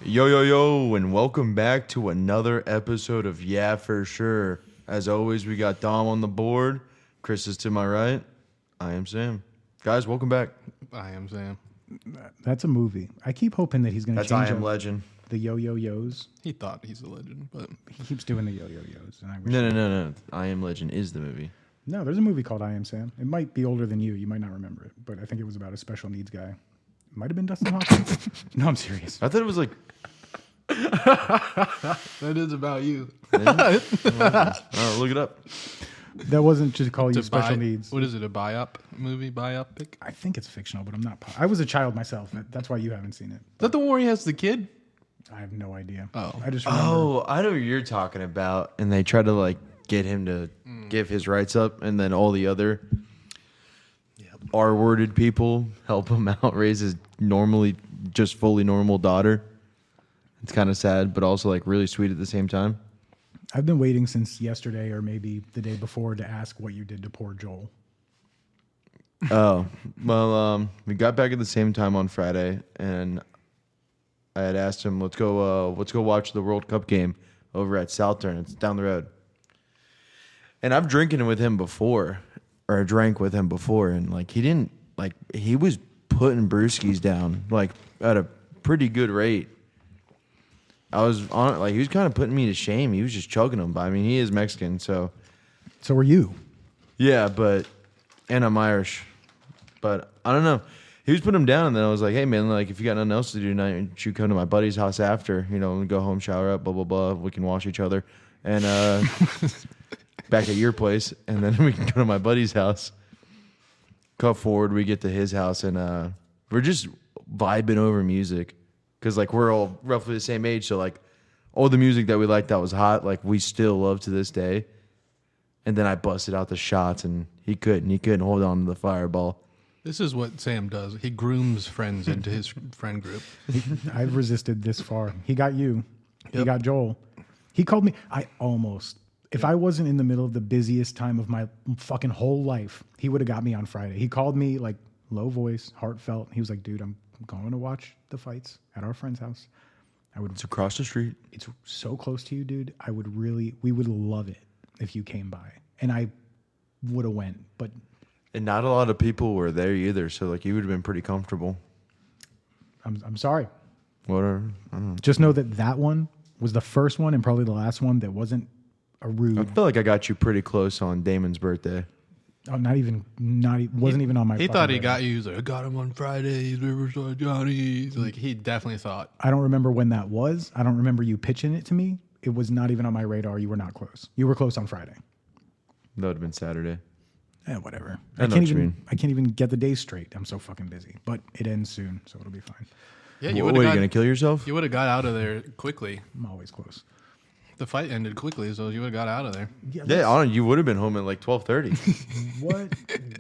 Yo, and welcome back to another episode of Yeah, For Sure. As always, we got Dom on the board. Chris is to my right. I am Sam. Guys, welcome back. I am Sam. That's a movie. I keep hoping that he's going to That's change I Am Legend. the yo-yo-yos. He thought he's a legend, but He keeps doing the yo-yo-yos. And I wish No. I Am Legend is the movie. No, there's a movie called I Am Sam. It might be older than you. You might not remember it. But I think it was about a special needs guy. It might have been Dustin Hoffman. No, I'm serious. I thought it was like... that is about you. Look it up. That wasn't to call you It's a special needs. What is it? A biopic? I think it's fictional, but I'm not. I was a child myself. That's why you haven't seen it. Is that the one where he has the kid? I have no idea. Oh. I just remember. Oh, I know what you're talking about. And they try to like get him to give his rights up, and then all the other R-worded people help him out raise his normally just fully normal daughter. It's kind of sad, but also like really sweet at the same time. I've been waiting since yesterday or maybe the day before to ask what you did to poor Joel. Oh, well, we got back at the same time on Friday, and I had asked him, let's go watch the World Cup game over at Southern. It's down the road. And I've drinking with him before, or drank with him before, and like he was putting brewskis down like at a pretty good rate. I was on like he was kind of putting me to shame. He was just chugging them, but I mean he is Mexican, so So are you? yeah, and I'm Irish, but I don't know. He was putting them down, and then I was like, hey man, like if you got nothing else to do tonight, you come to my buddy's house after, and go home, shower up, blah blah blah. We can wash each other, and back at your place, and then we can go to my buddy's house. Cut forward, we get to his house, and we're just vibing over music. Because, like, we're all roughly the same age, so, like, all the music that we liked that was hot, like, we still love to this day. And then I busted out the shots, and he couldn't hold on to the fireball. This is what Sam does. He grooms friends into his friend group. I've resisted this far. He got you. He Yep. got Joel. He called me. If I wasn't in the middle of the busiest time of my fucking whole life, he would have got me on Friday. He called me, like, low voice, heartfelt. He was like, dude, I'm going to watch the fights at our friend's house. It's across the street. It's so close to you, dude. We would love it if you came by. And I would have went, but And not a lot of people were there either, so, like, you would have been pretty comfortable. I'm sorry. Whatever. I don't know. Just know that one was the first one and probably the last one that wasn't a rude. I feel like I got you pretty close on Damon's birthday. Oh, wasn't even on my. He fucking thought he radar. got you. He was like, I got him on Fridays, Riverside Johnny. Like, he definitely thought. I don't remember when that was. I don't remember you pitching it to me. It was not even on my radar. You were not close. You were close on Friday. That would have been Saturday. Whatever. I know what you mean. I can't even get the days straight. I'm so fucking busy. But it ends soon, so it'll be fine. Yeah, What, are you going to kill yourself? You would have got out of there quickly. I'm always close. The fight ended quickly, so you would have got out of there. Yeah, you would have been home at like 12:30.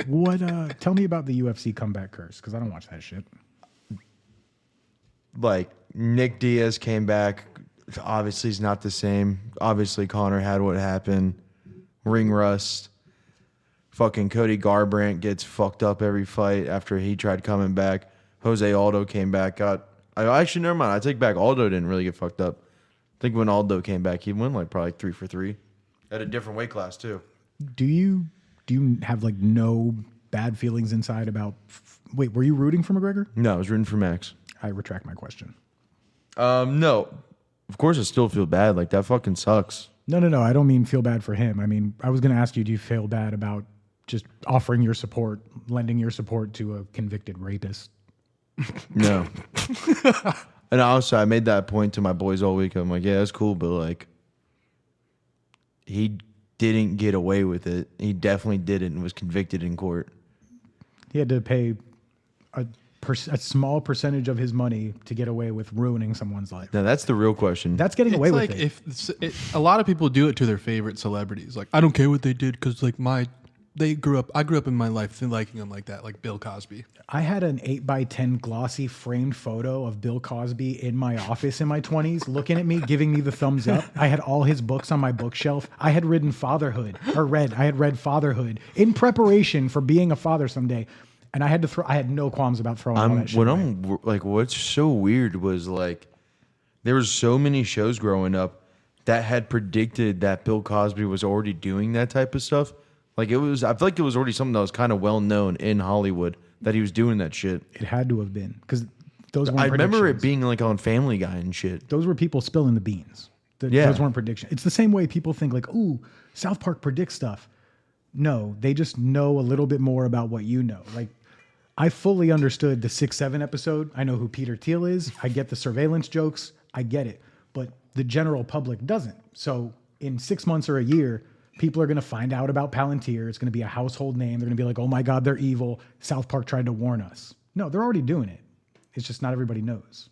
What? Tell me about the UFC comeback curse, because I don't watch that shit. Like, Nick Diaz came back. Obviously, he's not the same. Obviously, Connor had what happened. Ring rust. Fucking Cody Garbrandt gets fucked up every fight after he tried coming back. Jose Aldo came back. Actually, never mind. I take back. Aldo didn't really get fucked up. I think when Aldo came back, he went like probably 3 for 3 at a different weight class too. Do you have like no bad feelings inside about? Wait, were you rooting for McGregor? No, I was rooting for Max. I retract my question. No, of course I still feel bad. Like that fucking sucks. No. I don't mean feel bad for him. I mean, I was going to ask you, do you feel bad about just offering your support, lending your support to a convicted rapist? No. And also, I made that point to my boys all week. I'm like, yeah, that's cool, but like, he didn't get away with it. He definitely didn't and was convicted in court. He had to pay a small percentage of his money to get away with ruining someone's life. Now, that's the real question. That's getting away with it. If a lot of people do it to their favorite celebrities. Like, I don't care what they did because like I grew up in my life liking them like that, like Bill Cosby. I had an 8x10 glossy framed photo of Bill Cosby in my office in my 20s, looking at me, giving me the thumbs up. I had all his books on my bookshelf. I had read Fatherhood in preparation for being a father someday. And I had no qualms about throwing all that shit away. What's so weird was like, there was so many shows growing up that had predicted that Bill Cosby was already doing that type of stuff. Like it was, I feel like it was already something that was kind of well known in Hollywood that he was doing that shit. It had to have been because those weren't I remember it predictions. being like on Family Guy and shit. Those were people spilling the beans. Yeah. Those weren't predictions. It's the same way people think like, ooh, South Park predicts stuff. No, they just know a little bit more about what you know. Like, I fully understood the 6-7 episode. I know who Peter Thiel is. I get the surveillance jokes. I get it. But the general public doesn't. So in 6 months or a year, people are going to find out about Palantir. It's going to be a household name. They're going to be like, oh my God, they're evil. South Park tried to warn us. No, they're already doing it. It's just not everybody knows.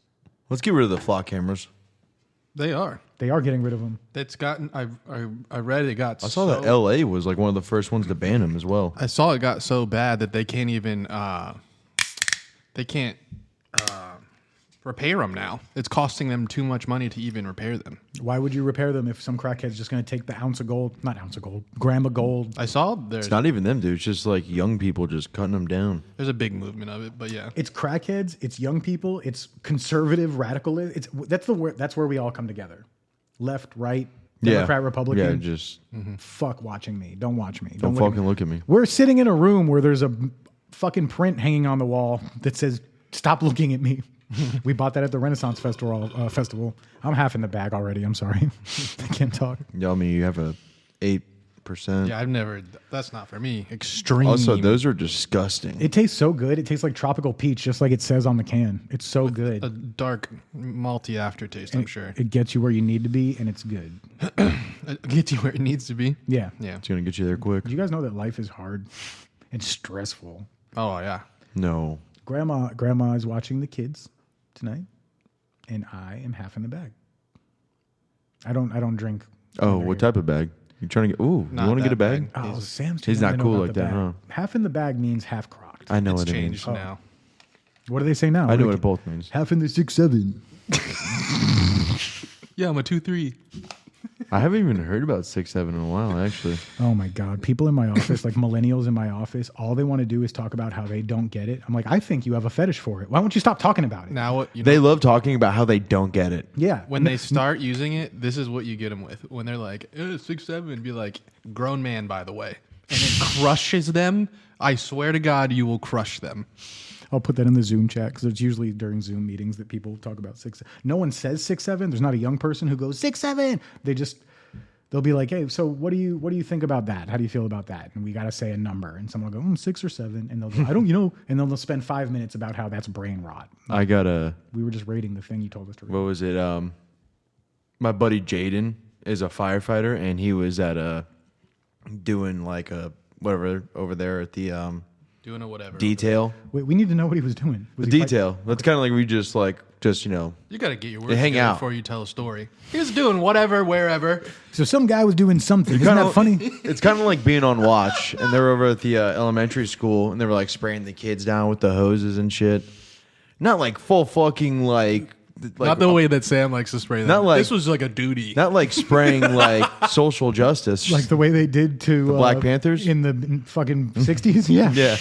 Let's get rid of the flock cameras. They are. They are getting rid of them. It's gotten. I read it got. I saw that L.A. was like one of the first ones to ban them as well. I saw it got so bad that they can't even. They can't repair them now. It's costing them too much money to even repair them. Why would you repair them if some crackhead's just going to take the gram of gold? I saw It's not even them, dude. It's just like young people just cutting them down. there's a big movement of it, but yeah. It's crackheads. It's young people. It's conservative radical. That's where we all come together. Left, right, Democrat, Republican. Yeah, just Fuck watching me. Don't watch me. don't fucking look at me. We're sitting in a room where there's a fucking print hanging on the wall that says, "Stop looking at me." We bought that at the Renaissance Festival. I'm half in the bag already. I'm sorry. I can't talk. Yeah, I mean, you have a 8%. Yeah, I've never. That's not for me. Extreme. Also, those are disgusting. It tastes so good. It tastes like tropical peach, just like it says on the can. It's so good. a dark malty aftertaste. I'm sure It gets you where you need to be, and it's good. it gets you where it needs to be. Yeah. Yeah. It's going to get you there quick. Do you guys know that life is hard and stressful? Oh yeah. No. Grandma is watching the kids tonight, and I am half in the bag. I don't drink. Oh, what type of bag? You trying to get? Ooh, Not you want to get a that bag? bag. Oh, Sam's. He's too young not to know cool about like the that, bag. huh? Half in the bag means half crocked. I know It's what it means. changed now. What do they say now? I know Like, what it both means. half in the 6-7. Yeah, I'm a 2-3. I haven't even heard about 6-7 in a while, actually. Oh my God. People in my office, like millennials in my office, all they want to do is talk about how they don't get it. I'm like, I think you have a fetish for it. Why don't you stop talking about it? Now what? You know, They love talking about how they don't get it. Yeah. when they start using it, this is what you get them with. When they're like 6-7, be like, grown man, by the way, and it crushes them. I swear to God, you will crush them. I'll put that in the Zoom chat because it's usually during Zoom meetings that people talk about 6. No one says 6-7. There's not a young person who goes 6-7. They'll be like, hey, so what do you think about that? How do you feel about that? And we got to say a number, and someone will go 6 or 7, and they'll go, I don't, and then they'll spend 5 minutes about how that's brain rot. I got a, We were just rating the thing you told us to read. what was it? My buddy Jaden is a firefighter, and he was at doing like a whatever over there at the Doing a whatever. detail. Wait, we need to know what he was doing. Was The he detail. That's kind of like we just You got to get your words hang together out. before you tell a story. He was doing whatever, wherever. So some guy was doing something. Isn't kinda- that funny? It's kind of like being on watch, and they were over at the elementary school, and they were like spraying the kids down with the hoses and shit. Not like full fucking like Not the way that Sam likes to spray them. Not like- this was like a duty. not like spraying like social justice. Like the way they did to Black Panthers? in the fucking 60s? Yeah. yeah.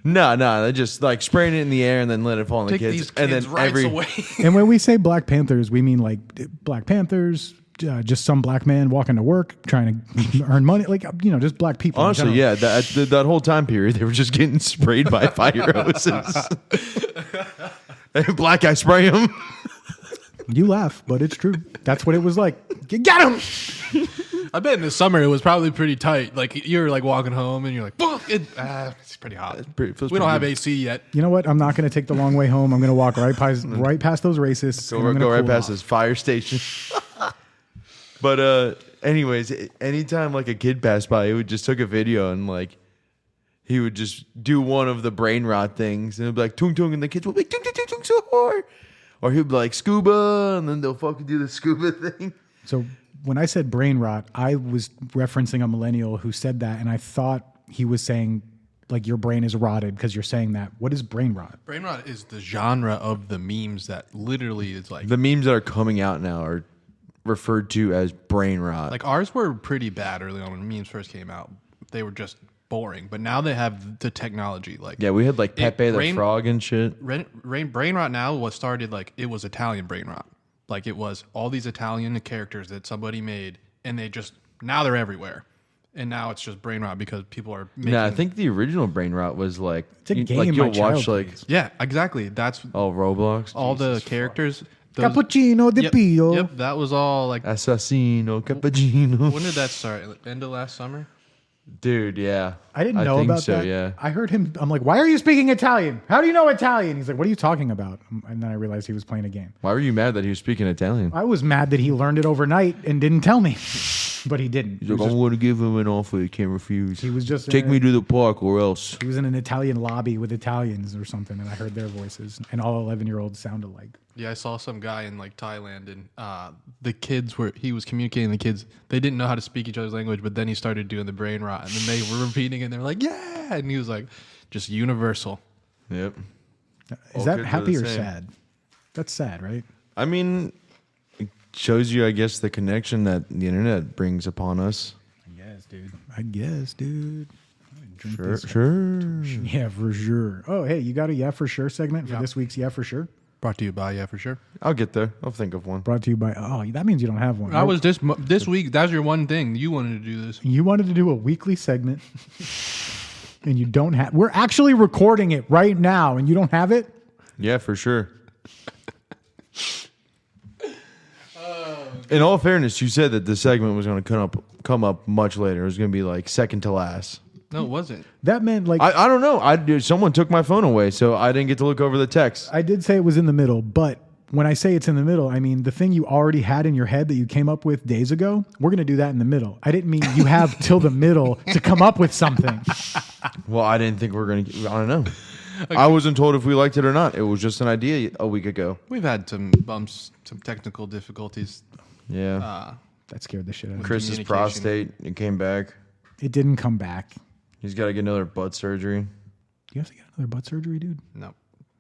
No, they just like spraying it in the air and then let it fall on the Take kids, these and kids' then rights away. And when we say Black Panthers, we mean like Black Panthers, just some black man walking to work trying to earn money. Like, just black people. in honestly, general. yeah, that whole time period, they were just getting sprayed by fire hoses. Black guy spray him. You laugh, but it's true. That's what it was like. Get him! I bet in the summer it was probably pretty tight. Like you're like walking home and you're like, it's pretty hot. feels We pretty don't have good. AC yet. You know what? I'm not going to take the long way home. I'm going to walk right past those racists. and I'm gonna Go right cool past off. this fire station. But anyways, anytime like a kid passed by, he would just took a video and like he would just do one of the brain rot things, and it'd be like tung tung, and the kids would be like tung tung tung tung so hard, or he'd be like scuba, and then they'll fucking do the scuba thing. So when I said brain rot, I was referencing a millennial who said that, and I thought he was saying like your brain is rotted because you're saying that. What is brain rot? Brain rot is the genre of the memes that literally is like The memes that are coming out now are referred to as brain rot. ours were pretty bad early on when memes first came out. They were just boring. But now they have the technology. Like Yeah, we had like Pepe the brain- Frog and shit. brain rot now was started like it was Italian brain rot. Like it was all these Italian characters that somebody made, and they just now they're everywhere. And now it's just brain rot because people are making. Yeah, I think the original brain rot was like It's a game like my you'll child watch like plays. Yeah, exactly. That's Roblox, all the characters. those- Cappuccino di Yep, Pio. yep, that was all like. Assassino, Cappuccino. When did that start? End of last summer? Dude, yeah. I didn't know think about so, that. Yeah. I heard him. I'm like, why are you speaking Italian? How do you know Italian? He's like, what are you talking about? And then I realized he was playing a game. Why were you mad that he was speaking Italian? I was mad that he learned it overnight and didn't tell me, but he didn't. He's like, I'm going to give him an offer. He can't refuse. He was just Take me to the park or else. He was in an Italian lobby with Italians or something, and I heard their voices, and all 11-year-olds sound alike. Yeah, I saw some guy in like Thailand, and the kids were he was communicating. The kids they didn't know how to speak each other's language, but then he started doing the brain rot, and then they were repeating, it, and they were like, "Yeah!" And he was like, "Just universal." Yep. Is All that kids are happy the or same. sad? That's sad, right? I mean, it shows you, I guess, the connection that the internet brings upon us. I guess, dude. Drink Sure, this. sure. Yeah, for sure. Oh, hey, you got a yeah for sure segment for Yeah. this week's yeah for sure? Brought to you by for sure. I'll get there. I'll think of one. Brought to you by. Oh, that means you don't have one. I was this week. That's your one thing you wanted to do this. You wanted to do a weekly segment, and you don't have. We're actually recording it right now, and you don't have it. Yeah, for sure. In all fairness, you said that the segment was going to come up much later. It was going to be like second to last. No, it wasn't. That meant like I don't know. Someone took my phone away, so I didn't get to look over the text. I did say it was in the middle, but when I say it's in the middle, I mean the thing you already had in your head that you came up with days ago. We're going to do that in the middle. I didn't mean you have till the middle to come up with something. Well, I didn't think we were going to. I don't know. I wasn't told if we liked it or not. It was just an idea a week ago. We've had some bumps, some technical difficulties. Yeah. That scared the shit out of me. Chris's communication. prostate. It came back. It didn't come back. He's got to get another butt surgery. You have to get another butt surgery, dude. No,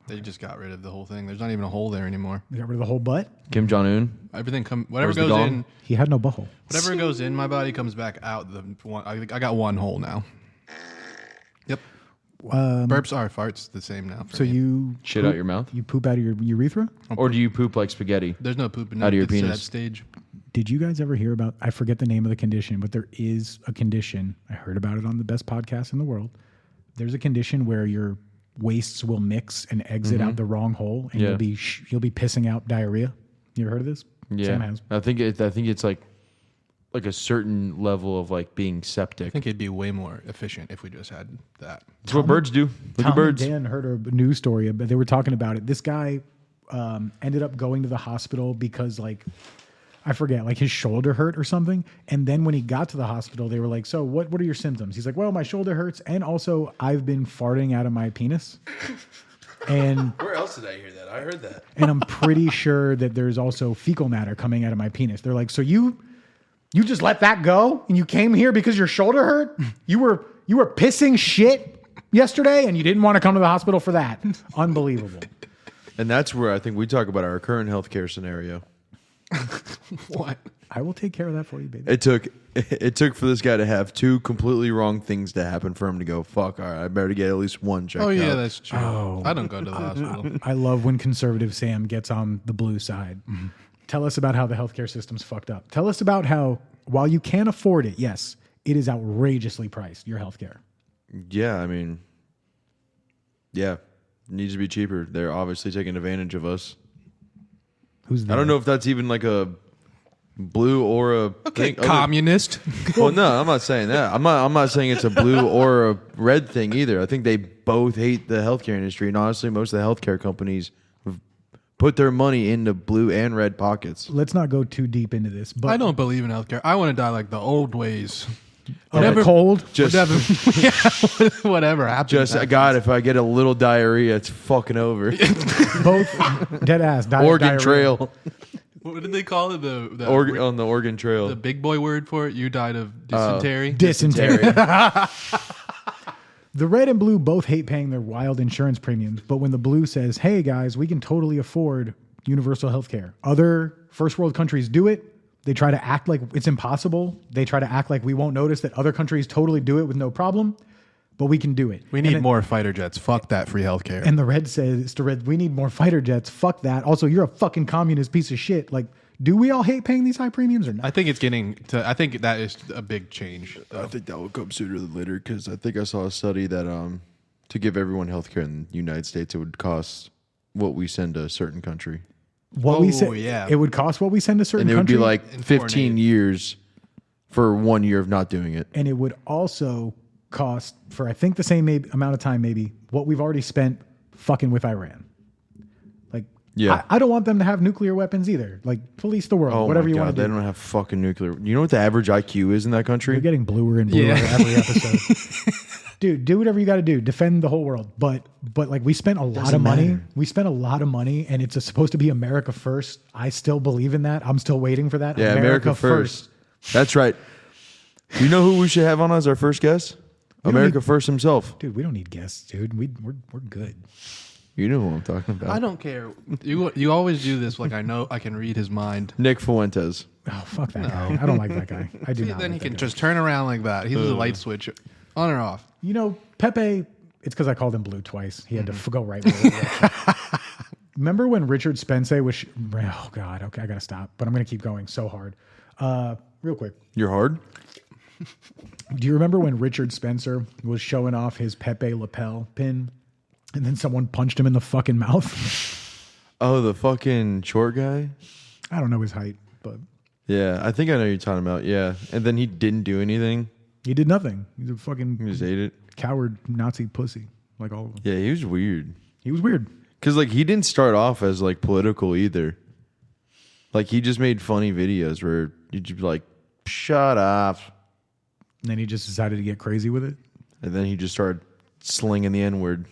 they just got rid of the whole thing. There's not even a hole there anymore. They got rid of the whole butt. Kim Jong Un. Everything whatever Where's the goes dong? in, He had no butthole. whatever goes in my body comes back out. I got one hole now. Yep. Burps are farts the same now. For So me. you Shit poop- out your mouth? You poop out of your urethra? Or do you poop like spaghetti? There's no poop Out of your it's to penis. that stage. Did you guys ever hear about? I forget the name of the condition, but there is a condition. I heard about it on the best podcast in the world. There's a condition where your wastes will mix and exit out the wrong hole, and Yeah. you'll be pissing out diarrhea. You ever heard of this? Yeah. Sam has. I think it's like a certain level of like being septic. I think it'd be way more efficient if we just had that. That's what birds do. Look Tom at birds. and Dan heard a news story, but they were talking about it. This guy ended up going to the hospital because, like, I forget, like his shoulder hurt or something. And then when he got to the hospital, they were like, "So what are your symptoms?" He's like, "Well, my shoulder hurts, and also I've been farting out of my penis." And Where else did I hear that? I heard that. and I'm pretty sure that there's also fecal matter coming out of my penis. They're like, "So you just let that go and you came here because your shoulder hurt? You were pissing shit yesterday and you didn't want to come to the hospital for that." Unbelievable. And that's where I think we talk about our current healthcare scenario. What? I will take care of that for you, baby. It took for this guy to have two completely wrong things to happen for him to go, fuck, all right, I better get at least one checked Oh yeah, out. that's true. I don't go to the hospital. I love when conservative Sam gets on the blue side. Tell us about how the healthcare system's fucked up. Tell us about how, while you can't afford it, yes, it is outrageously priced, your healthcare. Yeah, I mean, yeah, it needs to be cheaper. They're obviously taking advantage of us. Who's I don't know if that's even like a blue or a Okay, thing. communist. Well, no, I'm not saying that. I'm not saying it's a blue or a red thing either. I think they both hate the healthcare industry, and honestly, most of the healthcare companies have put their money into blue and red pockets. Let's not go too deep into this, but I don't believe in healthcare. I want to die like the old ways. whatever, cold, Just, Whatever, yeah, whatever happens. God, if I get a little diarrhea, it's fucking over. both dead ass, Oregon diarrhea. Trail, What did they call it? The on the Oregon Trail. the big boy word for it. You died of dysentery. Dysentery. The red and blue both hate paying their wild insurance premiums, but when the blue says, "Hey guys, we can totally afford universal health care," other first world countries do it. They try to act like it's impossible. They try to act like we won't notice that other countries totally do it with no problem. but we can do it. We need more fighter jets. Fuck that free healthcare. And the red says to red, we need more fighter jets. Fuck that. Also, you're a fucking communist piece of shit. Like, do we all hate paying these high premiums or not? I think it's getting to. I think that is a big change. I think that will come sooner than later because I think I saw a study that to give everyone healthcare in the United States, it would cost what we send to a certain country. What we send, yeah. it would cost what we send a certain And it would country. be like In foreign 15 aid. years for 1 year of not doing it. And it would also cost for, I think, the same amount of time, maybe, what we've already spent fucking with Iran. Like, Yeah. I don't want them to have nuclear weapons either. Like, police the world, Oh whatever my you God, want to they do. don't have fucking nuclear. You know what the average IQ is in that country? You're getting bluer and bluer every episode. Dude, do whatever you got to do. Defend the whole world. But like, we spent a lot of money. matter. We spent a lot of money, and it's supposed to be America first. I still believe in that. I'm still waiting for that. Yeah, America first. That's right. You know who we should have on as our first guest? America First himself. Dude, we don't need guests, dude. We're good. You know who I'm talking about. I don't care. You always do this. Like I know I can read his mind. Nick Fuentes. Oh, fuck that guy. I don't like that guy. I do See, not then like he that can guy. just turn around like that. He's a light switch, on or off. You know, Pepe, it's because I called him blue twice. He had to go right with it. Remember when Richard Spencer was... oh, God. Okay, I got to stop. But I'm going to keep going so hard. Real quick. You're hard? Do you remember when Richard Spencer was showing off his Pepe lapel pin and then someone punched him in the fucking mouth? Oh, the fucking short guy? I don't know his height, but Yeah, I think I know who you're talking about. Yeah. And then he didn't do anything. he did nothing. He's a fucking He just ate it. coward Nazi pussy, like all of them. Yeah, he was weird. He was weird. Because, like, he didn't start off as, like, political either. Like, he just made funny videos where you'd just be like, shut up. And then he just decided to get crazy with it. And then he just started slinging the N-word.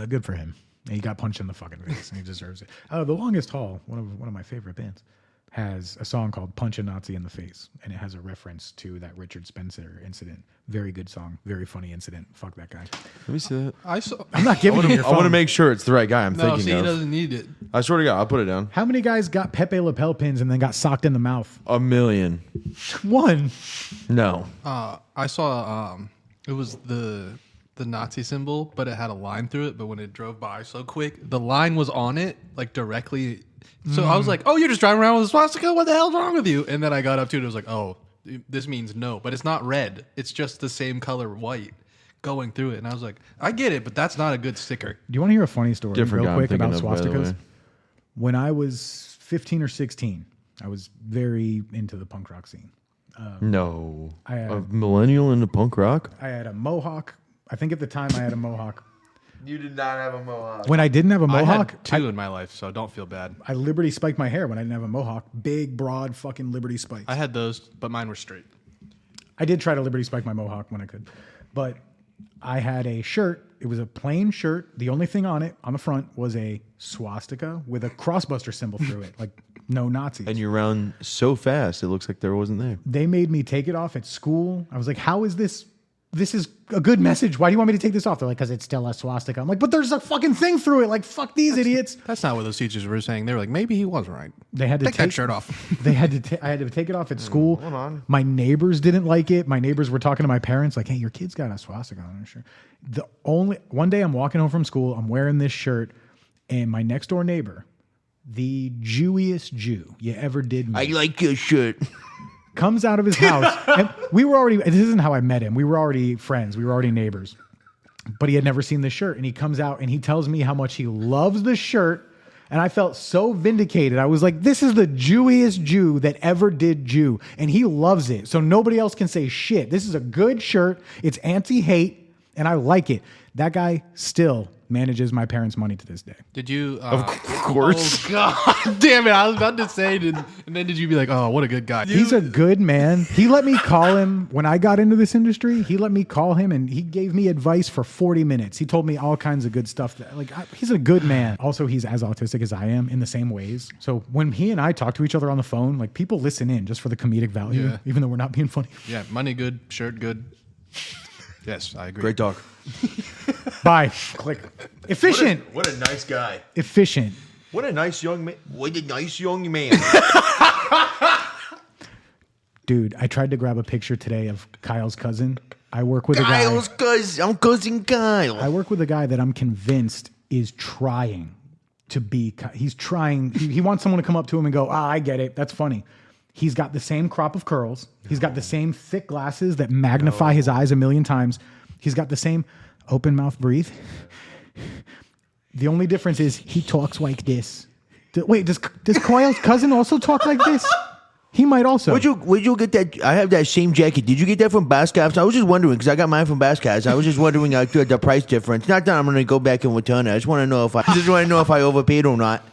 Good for him. And he got punched in the fucking face, and he deserves it. The Longest Haul, one of my favorite bands, has a song called "Punch a Nazi in the Face," and it has a reference to that Richard Spencer incident. Very good song, very funny incident. Fuck that guy. Let me see that. I saw. I'm not giving you your I want to phone. make sure it's the right guy I'm No, thinking see, he of. doesn't need it. I swear to God, I'll put it down. How many guys got Pepe lapel pins and then got socked in the mouth? 1 million. One. No. I saw. It was the Nazi symbol, but it had a line through it. But when it drove by so quick, the line was on it, like directly. So I was like, "Oh, you're just driving around with a swastika? What the hell's wrong with you?" And then I got up to it. And it was like, "Oh, this means no," but it's not red. It's just the same color, white, going through it. And I was like, "I get it, but that's not a good sticker." Do you want to hear a funny story Different guy real I'm quick thinking about of, by the swastikas? way. When I was 15 or 16, I was very into the punk rock scene. No. I had- A millennial into punk rock? I had a mohawk. I think at the time I had a mohawk. You did not have a mohawk. When I didn't have a I mohawk, had two in my life, so don't feel bad. I liberty spiked my hair when I didn't have a mohawk. Big, broad, fucking liberty spikes. I had those, but mine were straight. I did try to liberty spike my mohawk when I could, but I had a shirt. It was a plain shirt. The only thing on it, on the front, was a swastika with a crossbuster symbol through it, like no Nazis. And you ran so fast, it looks like there wasn't there. They made me take it off at school. I was like, how is this? This is a good message. Why do you want me to take this off? They're like, because it's still a swastika. I'm like, but there's a fucking thing through it. Like, fuck these idiots. That's not what those teachers were saying. They were like, maybe he was right. They had to Take that shirt off. They had to. I had to take it off at school. hold on. My neighbors didn't like it. My neighbors were talking to my parents like, "Hey, your kid's got a swastika on his shirt." One day I'm walking home from school. I'm wearing this shirt, and my next door neighbor, the Jewiest Jew you ever did meet, like your shirt. comes out of his house. And we were already. This isn't how I met him. We were already friends. We were already neighbors. But he had never seen this shirt, and he comes out and he tells me how much he loves the shirt. And I felt so vindicated. I was like, this is the Jewiest Jew that ever did Jew. And he loves it. So nobody else can say shit. This is a good shirt. It's anti-hate. And I like it. That guy still manages my parents' money to this day. Did you? Of course. Oh God, damn it! I was about to say it, and then did you be like, "Oh, what a good guy"? He's a good man. He let me call him when I got into this industry. He let me call him and he gave me advice for 40 minutes. He told me all kinds of good stuff. He's a good man. Also, he's as autistic as I am in the same ways. So when he and I talk to each other on the phone, like people listen in just for the comedic value, Yeah. even though we're not being funny. Yeah, money good, shirt good. Yes, I agree. Great talk. Bye. Click. Efficient. What a nice guy. Efficient. What a nice young man. What a nice young man. Dude, I tried to grab a picture today of Kyle's cousin I work with a guy. I'm cousin Kyle. I work with a guy that I'm convinced is trying to be. He's trying. He wants someone to come up to him and go, I get it. That's funny. He's got the same crop of curls. He's got the same thick glasses that magnify his eyes a million times. He's got the same open mouth breathe. The only difference is he talks like this. Wait, does Kyle's cousin also talk like this? He might also. Where'd you get that? I have that same jacket. Did you get that from Bascavs? I was just wondering because I got mine from Bascavs. I was just wondering the price difference. Not that I'm going to go back and return it. I just want to know if I overpaid or not.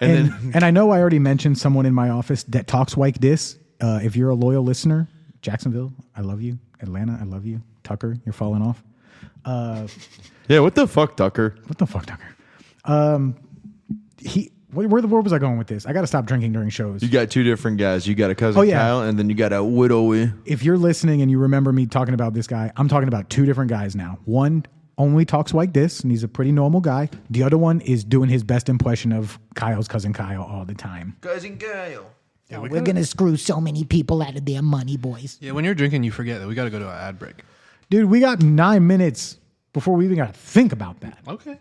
And I know I already mentioned someone in my office that talks like this. If you're a loyal listener, Jacksonville, I love you. Atlanta, I love you. Tucker, you're falling off. Yeah, what the fuck, Tucker? What the fuck, Tucker? Where the world was I going with this? I got to stop drinking during shows. You got two different guys. You got a cousin Kyle, and then you got a widowy. If you're listening and you remember me talking about this guy, I'm talking about two different guys now. One only talks like this, and he's a pretty normal guy. The other one is doing his best impression of Kyle's cousin Kyle all the time. Cousin Kyle. Yeah, we're going to screw so many people out of their money, boys. Yeah, when you're drinking, you forget that we got to go to an ad break. Dude, we got 9 minutes before we even got to think about that. Okay.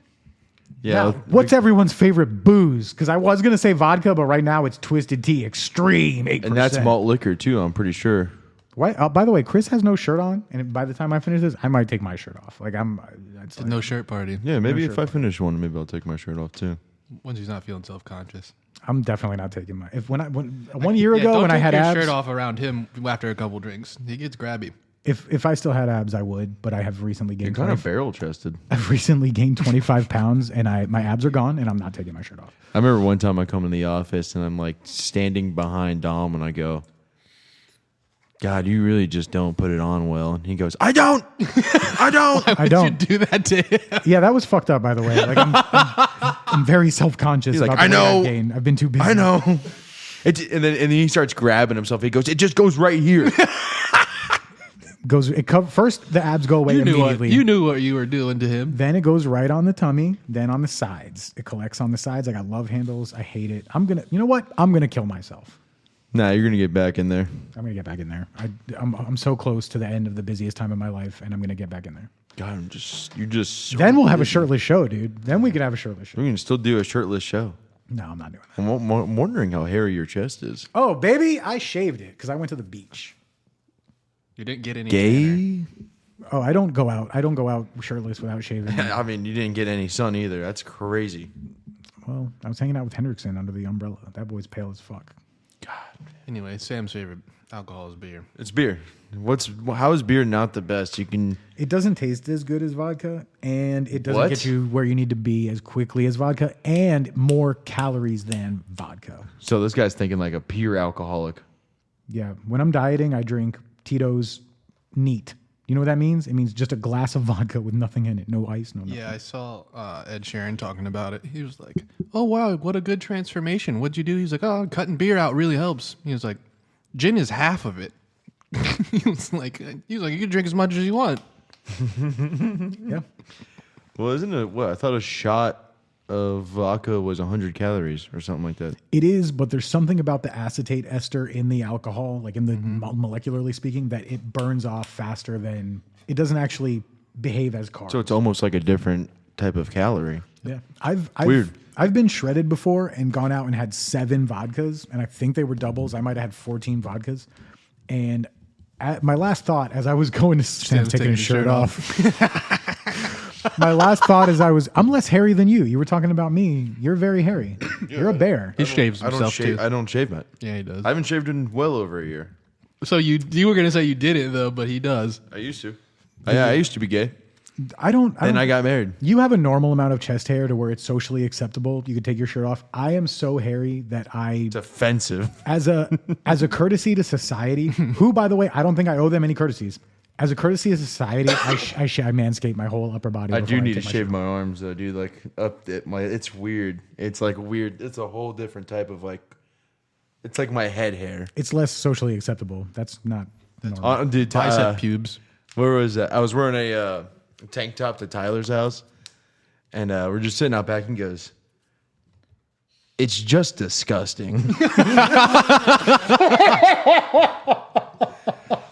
Yeah. Now, what's everyone's favorite booze? Because I was going to say vodka, but right now it's Twisted Tea Extreme 8%. And that's malt liquor, too, I'm pretty sure. What? By the way, Chris has no shirt on, and by the time I finish this, I might take my shirt off. It's a no shirt party. Yeah, maybe if I finish one, maybe I'll take my shirt off, too. Once he's not feeling self-conscious. I'm definitely not taking my. If 1 year ago when I had don't abs, take your shirt off around him after a couple drinks. He gets grabby. If I still had abs, I would. But I have recently You're gained. kind of barrel chested. I've recently gained 25 pounds, and my abs are gone, and I'm not taking my shirt off. I remember one time I come in the office and I'm like standing behind Dom, and I go, God, you really just don't put it on well. And he goes, I don't. I don't. I don't. You do that to him? Yeah, that was fucked up. By the way, like I'm very self conscious. He's like, about the I weight know. I've gained. I've been too busy. I know. And then he starts grabbing himself. He goes, it just goes right here. First, the abs go away immediately. You knew what you were doing to him. Then it goes right on the tummy, then on the sides. It collects on the sides. I got love handles. I hate it. You know what? I'm gonna kill myself. Nah, you're gonna get back in there. I'm gonna get back in there. I'm so close to the end of the busiest time of my life, and I'm gonna get back in there. God, you're just. So Then we'll have a busy. shirtless show, dude. Then we could have a shirtless show. We can still do a shirtless show. No, I'm not doing that. I'm wondering how hairy your chest is. Oh, baby, I shaved it because I went to the beach. You didn't get any. Gay? Oh, I don't go out. I don't go out shirtless without shaving. I mean, you didn't get any sun either. That's crazy. Well, I was hanging out with Hendrickson under the umbrella. That boy's pale as fuck. God. Anyway, Sam's favorite alcohol is beer. It's beer. How is beer not the best? It doesn't taste as good as vodka, and it doesn't What? get you where you need to be as quickly as vodka, and more calories than vodka. So this guy's thinking like a pure alcoholic. Yeah, when I'm dieting, I drink Tito's neat. You know what that means? It means just a glass of vodka with nothing in it, no ice, no nothing. Yeah, I saw Ed Sheeran talking about it. He was like, "Oh wow, what a good transformation! What'd you do?" He's like, "Oh, cutting beer out really helps." He was like, "Gin is half of it." he was like, "You can drink as much as you want." Yeah. Well, isn't it what? I thought a shot of vodka was 100 calories or something like that. It is, but there's something about the acetate ester in the alcohol, like in the molecularly speaking, that it burns off faster than it doesn't actually behave as carbs. So it's almost like a different type of calorie. Yeah, Weird. I've been shredded before and gone out and had 7 vodkas, and I think they were doubles. I might have had 14 vodkas, and my last thought as I was going to Sam's taking his shirt off. My last thought is I'm less hairy than you. You were talking about me. You're very hairy. You're a bear. He shaves himself too. I don't shave it. Yeah, he does. I haven't shaved in well over a year. So you were gonna say you didn't though, but he does. I used to. I used to be gay. I don't. Then I got married. You have a normal amount of chest hair to where it's socially acceptable. You could take your shirt off. I am so hairy that It's offensive. as a courtesy to society, who, by the way, I don't think I owe them any courtesies. As a courtesy to society, I manscape my whole upper body. I before do need to take my shave shirt my arms though, dude. Like it's weird. It's like weird. It's a whole different type of like. It's like my head hair. It's less socially acceptable. That's not normal. Dude, Bicep pubes. Where was that? I was wearing a tank top to Tyler's house, and we're just sitting out back, and he goes, "It's just disgusting."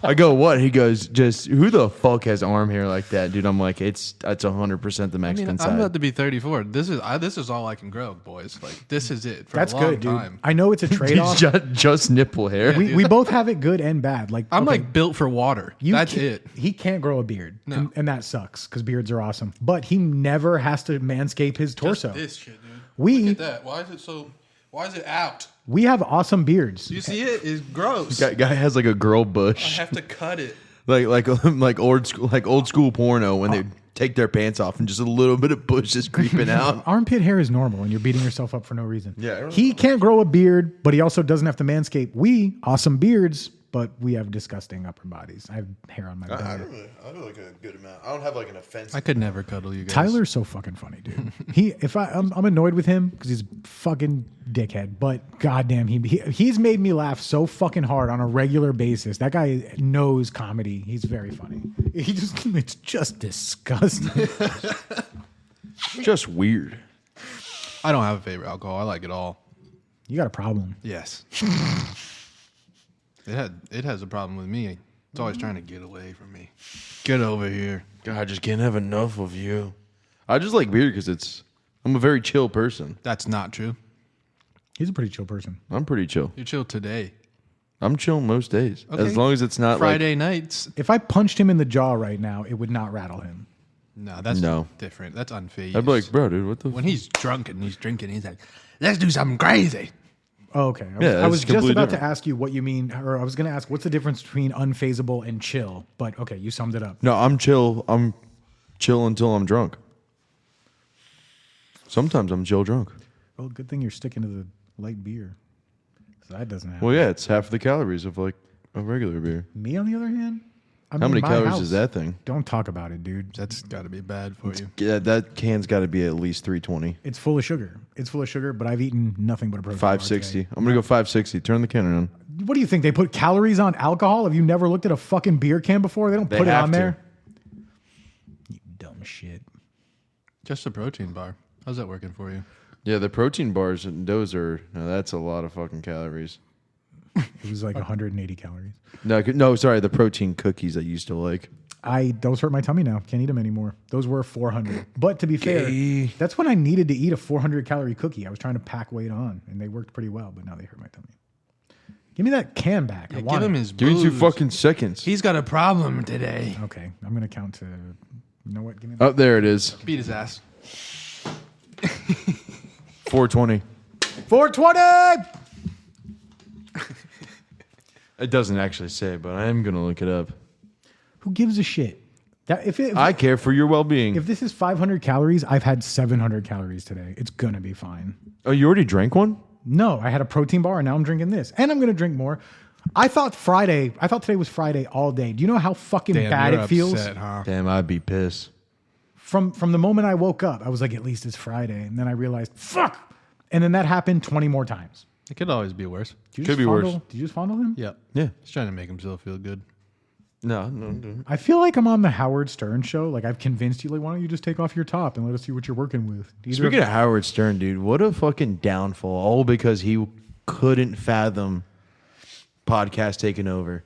I go, what? He goes, just who the fuck has arm hair like that, dude? I'm like, it's 100% the I Mexican mean, side. I'm about to be 34. This is all I can grow, boys. Like this is it for That's a long good, dude. time. I know it's a trade off. just nipple hair. we both have it good and bad. Like I'm okay, like built for water. That's can't- it. He can't grow a beard, No. and that sucks because beards are awesome. But he never has to manscape his torso. This shit, dude. We- Look at that. Why is it so? Why is it out? We have awesome beards. You see it? It's gross. Guy has like a girl I bush, have to cut it. like old school porno when they take their pants off and just a little bit of bush is creeping out. Armpit hair is normal, and you're beating yourself up for no reason. Yeah, I don't he can't grow a beard, but he also doesn't have to manscape. We awesome beards, but we have disgusting upper bodies. I have hair on my belly. I do like a good amount. I don't have like an offensive. I could never cuddle you guys. Tyler's so fucking funny, dude. I'm annoyed with him because he's a fucking dickhead. But goddamn, he's made me laugh so fucking hard on a regular basis. That guy knows comedy. He's very funny. It's just disgusting. Just weird. I don't have a favorite alcohol. I like it all. You got a problem. Yes. It has a problem with me. It's always trying to get away from me. Get over here. God, I just can't have enough of you. I just like beer because I'm a very chill person. That's not true. He's a pretty chill person. I'm pretty chill. You're chill today. I'm chill most days. Okay. As long as it's not Friday nights. If I punched him in the jaw right now, it would not rattle him. No, that's No. different. That's unfazed. I'd be like, bro, dude, what the when he's drunk and he's drinking, he's like, let's do something crazy. Oh, okay. Yeah, I was it's just completely about to different. ask you what you mean, or I was going to ask what's the difference between unfazable and chill. But okay, you summed it up. No, I'm chill. I'm chill until I'm drunk. Sometimes I'm chill drunk. Well, good thing you're sticking to the light beer. So that doesn't happen. Well, yeah, it's half the calories of like a regular beer. Me, on the other hand, I'm How in many my calories house. is that thing? Don't talk about it, dude. That's got to be bad for you. Yeah, that can's got to be at least 320. It's full of sugar. It's full of sugar, but I've eaten nothing but a protein bar 560. today. I'm going to go 560. Turn the can around. What do you think? They put calories on alcohol? Have you never looked at a fucking beer can before? They don't They put it have on to. there. You dumb shit. Just a protein bar. How's that working for you? Yeah, the protein bars, those are, no, that's a lot of fucking calories. It was like 180 calories. No, sorry, the protein cookies I used to like. Those hurt my tummy now. Can't eat them anymore. Those were 400. But to be Gay. fair, that's when I needed to eat a 400 calorie cookie. I was trying to pack weight on, and they worked pretty well. But now they hurt my tummy. Give me that can back. I want Give him it. his Give me 2 booze. fucking seconds. He's got a problem today. Okay, I'm gonna count to. You know what? Give me. Oh, there it is. Beat his ass. 420. 420. It doesn't actually say, but I am going to look it up. Who gives a shit? That if I care for your well-being. if this is 500 calories, I've had 700 calories today. It's gonna be fine. Oh, you already drank one? No, I had a protein bar and now I'm drinking this. And I'm going to drink more. I thought today was Friday all day. Do you know how fucking Damn, bad you're it feels? upset, huh? Damn, I'd be pissed. From the moment I woke up, I was like, at least it's Friday. And then I realized, fuck. And then that happened 20 more times. It could always be worse. Did you Could just be worse. Did you just fondle him? Yeah. Yeah. He's trying to make himself feel good. No. I feel like I'm on the Howard Stern show. Like I've convinced you, like, why don't you just take off your top and let us see what you're working with? Speaking of Howard Stern, dude, what a fucking downfall. All because he couldn't fathom podcast taking over.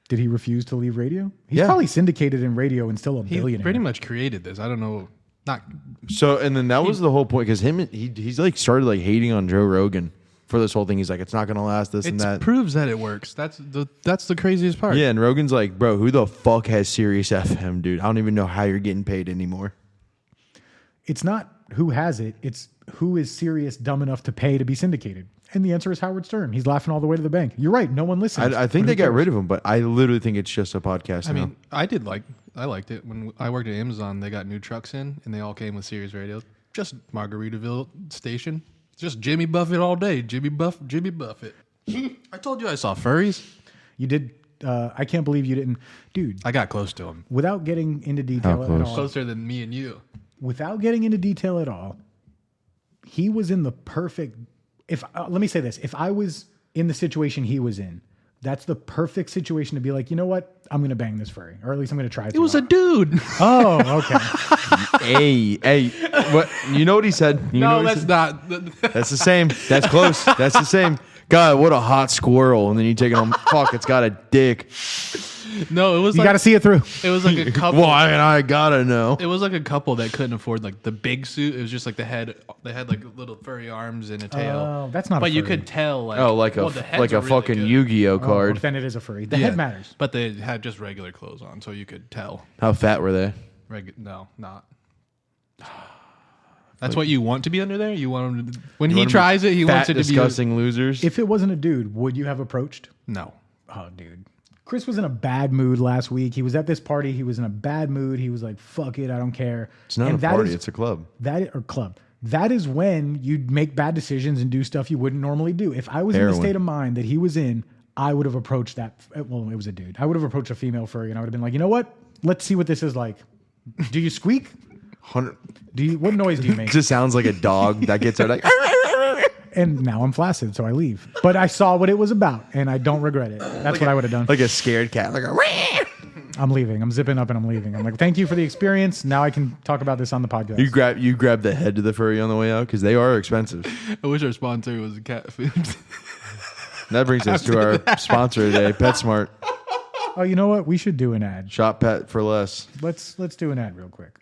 Did he refuse to leave radio? He's Yeah. probably syndicated in radio and still a He billionaire. pretty much created this. I don't know. Not So, and then that was the whole point because he's like started like hating on Joe Rogan for this whole thing. He's like, it's not going to last, this and it that. proves that it works. That's the craziest part. Yeah, and Rogan's like, bro, who the fuck has Sirius FM, dude? I don't even know how you're getting paid anymore. It's not who has it. It's who is serious dumb enough to pay to be syndicated. And the answer is Howard Stern. He's laughing all the way to the bank. You're right. No one listens. I think they got rid of him, but I literally think it's just a podcast I now. mean, I liked it when I worked at Amazon. They got new trucks in, and they all came with Sirius Radio. Just Margaritaville station. Just Jimmy Buffett all day. Jimmy Buffett. I told you I saw furries. You did. I can't believe you didn't. Dude, I got close to him. without getting into detail How at close? all. Closer than me and you. Without getting into detail at all, he was in the perfect. Let me say this: if I was in the situation he was in, that's the perfect situation to be like, you know what? I'm going to bang this furry, or at least I'm going to try. It was a dude. Oh, okay. hey, what? You know what he said? You know No, what he that's said? not. That's the same. That's close. That's the same. God, what a hot squirrel. And then you take it home. Fuck, it's got a dick. No, it was You like got to see it through. it was like a couple. Well, I gotta know. It was like a couple that couldn't afford like the big suit. It was just like the head. They had like little furry arms and a tail. Oh, that's not a But you furry. could tell like the heads like a are really fucking good. Yu-Gi-Oh Oh, card. then it is a furry. The Yeah, head matters. But they had just regular clothes on, so you could tell. How fat were they? No, not. That's what you want to be under there. You want him to, when he want 'em to be tries it. He Fat, wants it to disgusting losers. If it wasn't a dude, would you have approached? be no. Oh, dude. Chris was in a bad mood last week. He was at this party. He was in a bad mood. He was like, fuck it, I don't care. It's not a that party. is- It's a club. or club. That is when you'd make bad decisions and do stuff you wouldn't normally do. If I was in Heroin. the state of mind that he was in, I would have approached that. Well, it was a dude. I would have approached a female furry and I would have been like, you know what? Let's see what this is like. Do you squeak? 100. What noise do you make? Just sounds like a dog that gets out like. And now I'm flaccid, so I leave. But I saw what it was about and I don't regret it. That's what I would have done. Like a scared cat. Like a. I'm leaving. I'm zipping up and I'm leaving. I'm like, thank you for the experience. Now I can talk about this on the podcast. You grab the head of the furry on the way out because they are expensive. I wish our sponsor was cat food. That brings us to our sponsor today, PetSmart. Oh, you know what? We should do an ad. Shop pet for less. Let's do an ad real quick.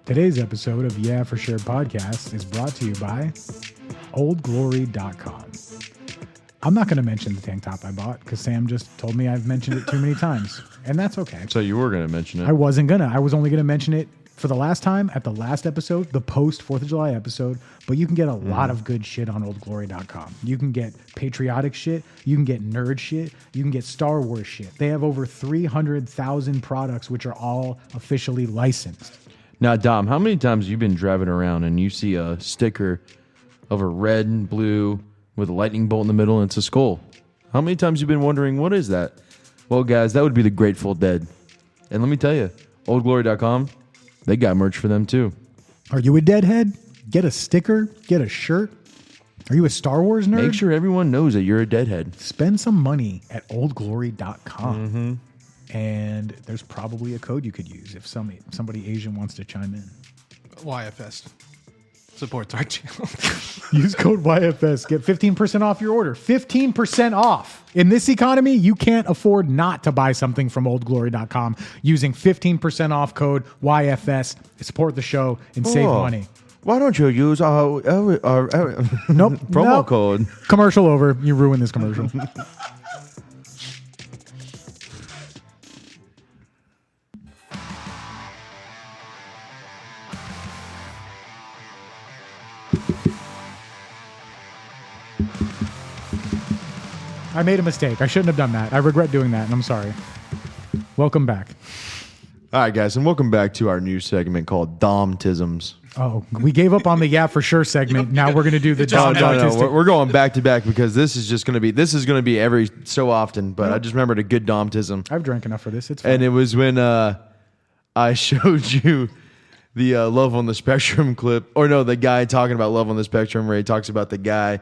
Today's episode of Yeah For Sure podcast is brought to you by oldglory.com. I'm not going to mention the tank top I bought because Sam just told me I've mentioned it too many times, and that's okay. So you were going to mention it. I wasn't gonna. I was only gonna mention it for the last time at the last episode, the post 4th of July episode. But you can get a lot of good shit on oldglory.com. You can get patriotic shit. You can get nerd shit. You can get Star Wars shit. They have over 300,000 products, which are all officially licensed. Now, Dom, how many times have you been driving around and you see a sticker of a red and blue with a lightning bolt in the middle and it's a skull? How many times have you been wondering, what is that? Well, guys, that would be the Grateful Dead. And let me tell you, oldglory.com, they got merch for them too. Are you a deadhead? Get a sticker. Get a shirt. Are you a Star Wars nerd? Make sure everyone knows that you're a deadhead. Spend some money at oldglory.com. And there's probably a code you could use if somebody Asian wants to chime in. YFS supports our channel. Use code YFS. Get 15% off your order. 15% off. In this economy, you can't afford not to buy something from oldglory.com using 15% off code YFS. Support the show and save Oh, money. Why don't you use our Nope. promo Nope. code? Commercial over. You ruined this commercial. I made a mistake. I shouldn't have done that. I regret doing that, and I'm sorry. Welcome back. All right, guys, and welcome back to our new segment called Domtisms. Oh, we gave up on the Yeah For Sure segment. Now we're going to do the just- Dom autistic. We're going back to back because this is going to be every so often. But I just remembered a good Domtism, I've drank enough for this. It's fine. and it was when I showed you the Love on the Spectrum clip, or no, the guy talking about Love on the Spectrum, where he talks about the guy,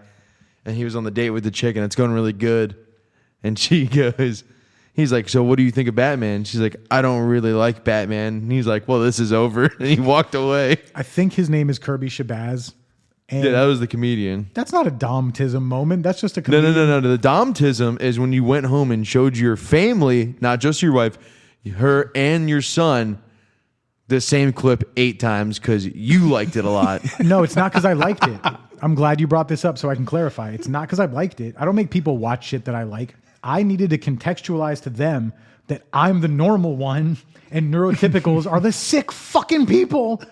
and he was on the date with the chick, and it's going really good, and she goes. He's like, so what do you think of Batman? She's like, I don't really like Batman. And he's like, well, this is over. And he walked away. I think his name is Kirby Shabazz. And Yeah, that was the comedian. that's not a Domtism moment. That's just a No, comedian. no. The Domtism is when you went home and showed your family, not just your wife, her and your son, the same clip 8 times because you liked it a lot. No, it's not because I liked it. I'm glad you brought this up so I can clarify. It's not because I liked it. I don't make people watch shit that I like. I needed to contextualize to them that I'm the normal one and neurotypicals are the sick fucking people.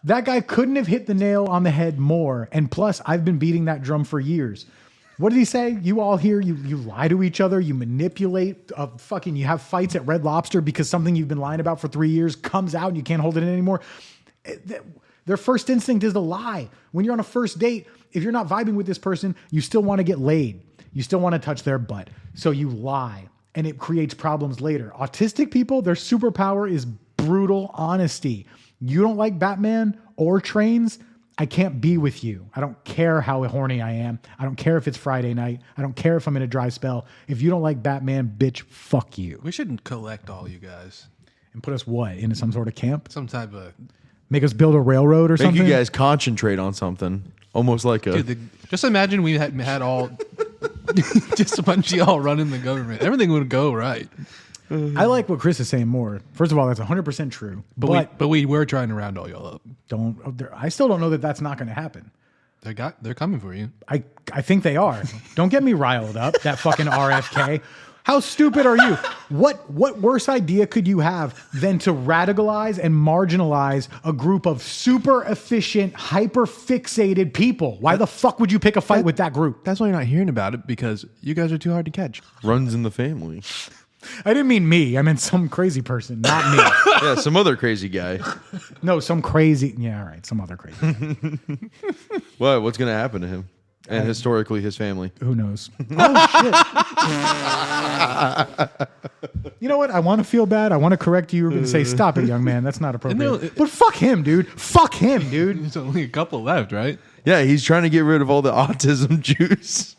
That guy couldn't have hit the nail on the head more. And plus, I've been beating that drum for years. What did he say? You all here, you lie to each other, you manipulate, you have fights at Red Lobster because something you've been lying about for 3 years comes out and you can't hold it in anymore. Their first instinct is to lie. When you're on a first date, if you're not vibing with this person, you still want to get laid. You still want to touch their butt. So you lie and it creates problems later. Autistic people, their superpower is brutal honesty. You don't like Batman or trains, I can't be with you. I don't care how horny I am. I don't care if it's Friday night. I don't care if I'm in a dry spell. If you don't like Batman, bitch, fuck you. We should collect all you guys. And put us what? Into some sort of camp? Some type of Make us build a railroad or Make something. you guys concentrate on something. Almost like a. Dude, just imagine we had all, just a bunch of y'all running the government. Everything would go right. I like what Chris is saying more. First of all, that's 100% true. But we were trying to round all y'all up. I still don't know that that's not going to happen. They're coming for you. I think they are. Don't get me riled up. That fucking RFK. How stupid are you? What worse idea could you have than to radicalize and marginalize a group of super efficient, hyper fixated people? Why the fuck would you pick a fight with that group? That's why you're not hearing about it, because you guys are too hard to catch. Runs in the family. I didn't mean me. I meant some crazy person, not me. Yeah, some other crazy guy. No, some crazy. Yeah, all right. Some other crazy guy. What? What's going to happen to him? And historically, his family. Who knows? Oh, shit. You know what? I want to feel bad. I want to correct you. You were going to say, stop it, young man. That's not appropriate. But fuck him, dude. Fuck him, dude. There's only a couple left, right? Yeah, he's trying to get rid of all the autism juice.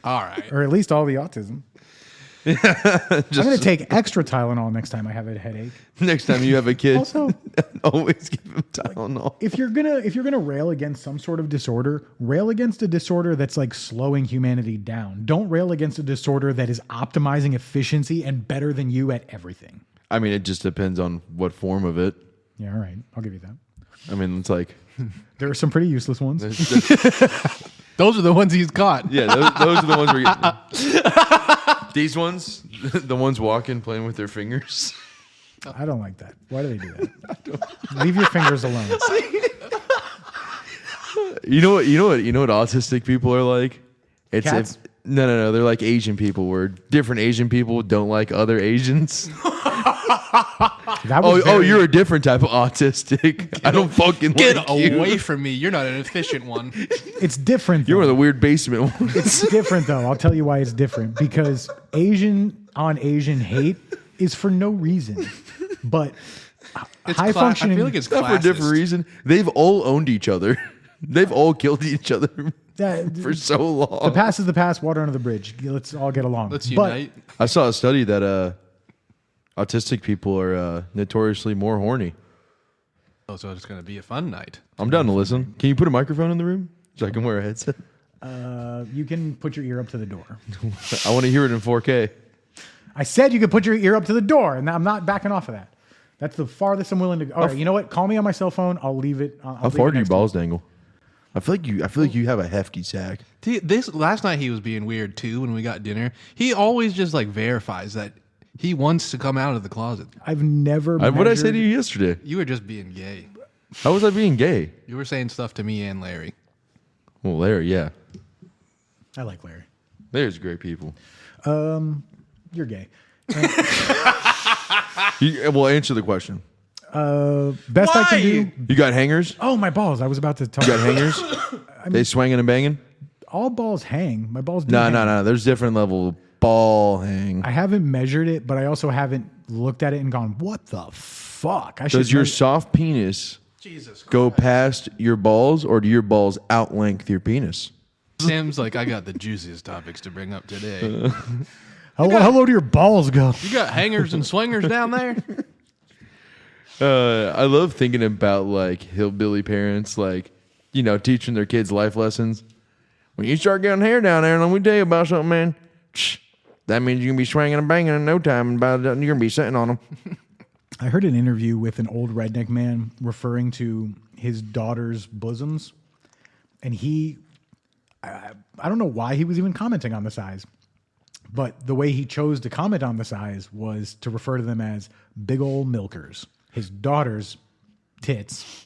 All right. Or at least all the autism. I'm going to take extra Tylenol next time I have a headache. Next time you have a kid, Also, always give him Tylenol. if you're gonna rail against some sort of disorder, rail against a disorder that's like slowing humanity down. Don't rail against a disorder that is optimizing efficiency and better than you at everything. I mean, it just depends on what form of it. Yeah, all right. I'll give you that. I mean, it's like, There are some pretty useless ones. Those are the ones he's caught. yeah, those are the ones where these ones, the ones walking, playing with their fingers. I don't like that. Why do they do that? Leave your fingers alone. You know what autistic people are like? It's Cats? No. They're like Asian people, where different Asian people don't like other Asians. That was You're a different type of autistic. I don't fucking Get like you. away from me. You're not an efficient one. It's different. You're one though. of the weird basement ones. It's different though. I'll tell you why it's different. Because Asian on Asian hate is for no reason. But high functioning. I feel like it's Not for a different classist. reason. They've all owned each other. They've all killed each other for so long. The past is the past. Water under the bridge. Let's all get along. Let's But unite. I saw a study that autistic people are notoriously more horny. Oh, so it's going to be a fun night. I'm down to listen. Can you put a microphone in the room so I can wear a headset? you can put your ear up to the door. I want to hear it in 4K. I said you could put your ear up to the door, and I'm not backing off of that. That's the farthest I'm willing to go. All right, you know what? Call me on my cell phone. I'll leave it. How far do your balls dangle? I feel like you have a hefty sack. This last night he was being weird too. When we got dinner, he always just like verifies that he wants to come out of the closet. I've never. What did I say measured- to you yesterday? You were just being gay. How was I being gay? You were saying stuff to me and Larry. Well, Larry, yeah. I like Larry. Larry's great people. You're gay. Well, answer the question. Best I can do. You got hangers? Oh, my balls! I was about to tell You you. got hangers? They swinging and banging? All balls hang. My balls. Do No, hang. no. There's different level of ball hang. I haven't measured it, but I also haven't looked at it and gone, "What the fuck?" I should. Does your measure- soft penis Jesus. go past your balls, or do your balls outlength your penis? Sam's like, I got the juiciest topics to bring up today. How low do your balls go? You got hangers and swingers down there? I love thinking about like hillbilly parents, like, you know, teaching their kids life lessons. When you start getting hair down there, let me tell you about something, man. That means you're gonna be swinging and banging in no time, and by the you're gonna be sitting on them. I heard an interview with an old redneck man referring to his daughter's bosoms, and I don't know why he was even commenting on the size, but the way he chose to comment on the size was to refer to them as big old milkers. His daughter's tits,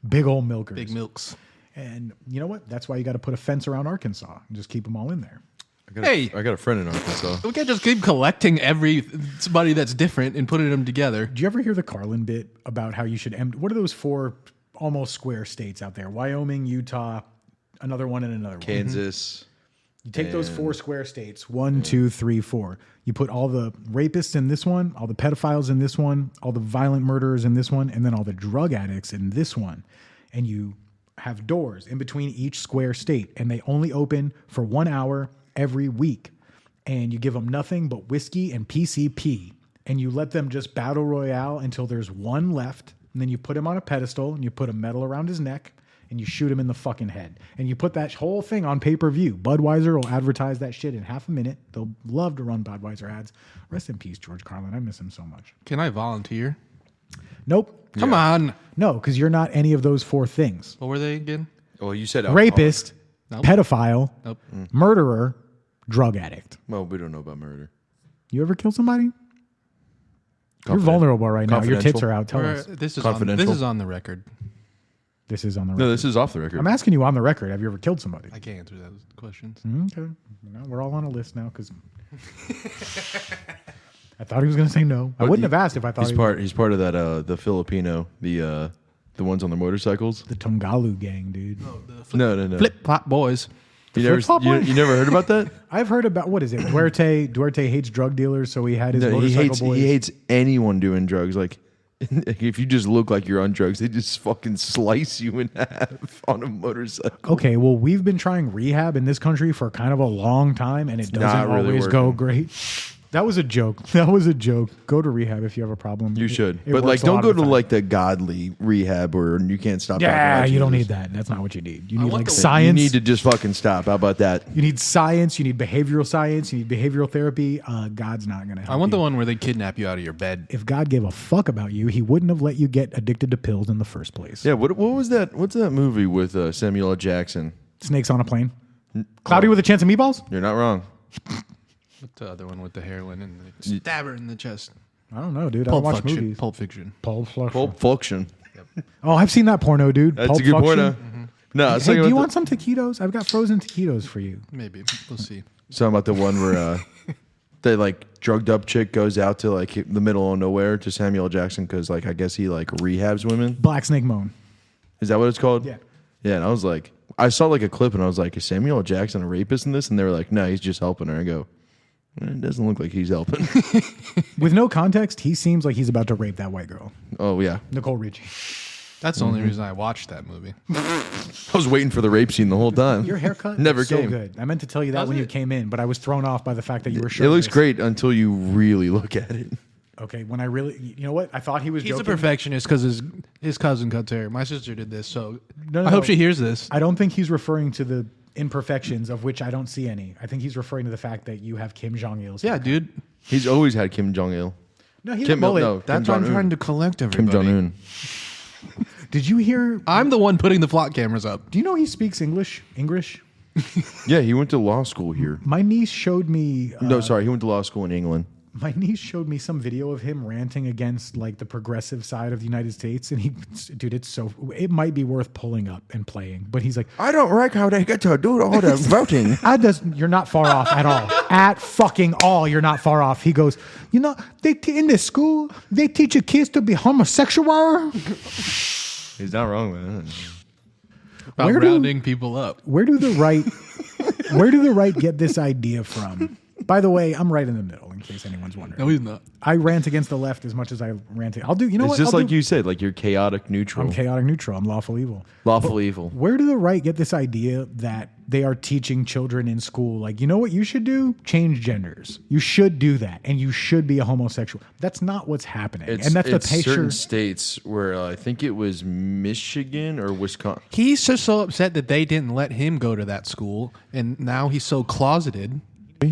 big old milkers. Big milks. And you know what? That's why you got to put a fence around Arkansas and just keep them all in there. Hey. I got a friend in Arkansas. We can't just keep collecting somebody that's different and putting them together. Do you ever hear the Carlin bit about how you should what are those 4 almost square states out there? Wyoming, Utah, another one, and another one. Kansas. You take those 4 square states, 1, 2, 3, 4. You put all the rapists in this one, all the pedophiles in this one, all the violent murderers in this one, and then all the drug addicts in this one. And you have doors in between each square state, and they only open for 1 hour every week. And you give them nothing but whiskey and PCP. And you let them just battle royale until there's one left. and then you put him on a pedestal, and you put a medal around his neck, and you shoot him in the fucking head. And you put that whole thing on pay-per-view. Budweiser will advertise that shit in half a minute. They'll love to run Budweiser ads. Rest in peace, George Carlin. I miss him so much. Can I volunteer? Nope. Come on. No, because you're not any of those four things. What were they again? Well, you said Rapist, Nope. pedophile, Nope. murderer, drug addict. Well, we don't know about murder. You ever kill somebody? You're vulnerable right now. Your tits Confidential. are out. Tell us. This is Confidential. on the record. This is on the record. No, this is off the record. I'm asking you on the record. Have you ever killed somebody? I can't answer those questions. Okay. Well, we're all on a list now because I thought he was going to say no. I wouldn't have asked if I thought He's part of that the Filipino, the ones on the motorcycles. the Tungalu gang, dude. No. Flip flop boys. You never, flip-flop you, one? you never heard about that? I've heard about, what is it? Duarte hates drug dealers, so he had his No, motorcycle boys. he hates anyone doing drugs. Like, if you just look like you're on drugs, they just fucking slice you in half on a motorcycle. Okay, well, we've been trying rehab in this country for kind of a long time, and it doesn't not really always go working. great. That was a joke. That was a joke. Go to rehab if you have a problem. You should, It but like, works a don't lot go of to the time. like the godly rehab where you can't stop. talking Yeah, about you don't Jesus. need that. That's not what you need. You I need want like the- science. You need to just fucking stop. How about that? You need science. You need behavioral science. You need behavioral therapy. God's not going to help I want you. the one where they kidnap you out of your bed. If God gave a fuck about you, he wouldn't have let you get addicted to pills in the first place. Yeah. What was that? What's that movie with Samuel L. Jackson? Snakes on a plane. Cloudy with a chance of meatballs? You're not wrong. What's the other one with the heroin and the stab her in the chest? I don't know, dude. I don't Pulp watch Fiction. movies. Pulp Fiction. Pulp Fiction. Oh, I've seen that porno, dude. That's Pulp a good Fiction. porno. No, it's Hey, talking do you about want some taquitos? I've got frozen taquitos for you. Maybe. We'll see. talking about the one where the like drugged up chick goes out to like the middle of nowhere to Samuel L. Jackson because like I guess he like rehabs women. Black Snake Moan. Is that what it's called? Yeah. Yeah, and I was like, I saw like a clip and I was like, is Samuel L. Jackson a rapist in this? And they were like, no, he's just helping her. I go, it doesn't look like he's helping. With no context, he seems like he's about to rape that white girl, Oh yeah, Nicole Richie. That's the only reason I watched that movie. I was waiting for the rape scene the whole time. Your haircut never is so came. good. I meant to tell you that Does when you it? came in, but I was thrown off by the fact that you were It shirtless. looks great until you really look at it. Okay, when I really, you know what? I thought he was He's a joking. perfectionist because his cousin cuts hair. My sister did this, so No, I hope she hears this. I don't think he's referring to the imperfections, of which I don't see any. I think he's referring to the fact that you have Kim Jong Il's. Yeah, dude. He's always had Kim Jong Il. No, he's Kim, a mullet. no, That's Kim why I'm Jong-un. trying to collect everybody. Kim Jong Un. Did you hear? I'm the one putting the flock cameras up. Do you know he speaks English? English? Yeah, he went to law school here. My niece showed me. No, sorry, he went to law school in England. My niece showed me some video of him ranting against like the progressive side of the United States, and dude, it might be worth pulling up and playing. But he's like, I don't like how they get to do all the voting. you're not far off at all. At fucking all, you're not far off. He goes, you know, in this school, they teach your kids to be homosexual. He's not wrong, man. About Where do- rounding people up. Where do the right get this idea from? By the way, I'm right in the middle, in case anyone's wondering. No, he's not. I rant against the left as much as I rant. I'll do. You know It's what? just I'll like do- you said, like you're chaotic neutral. I'm chaotic neutral. I'm lawful evil. Lawful evil. Where do the right get this idea that they are teaching children in school, like, you know what you should do? Change genders. You should do that, and you should be a homosexual. That's not what's happening, and that's the it's certain picture. states where I think it was Michigan or Wisconsin. He's just so upset that they didn't let him go to that school, and now he's so closeted.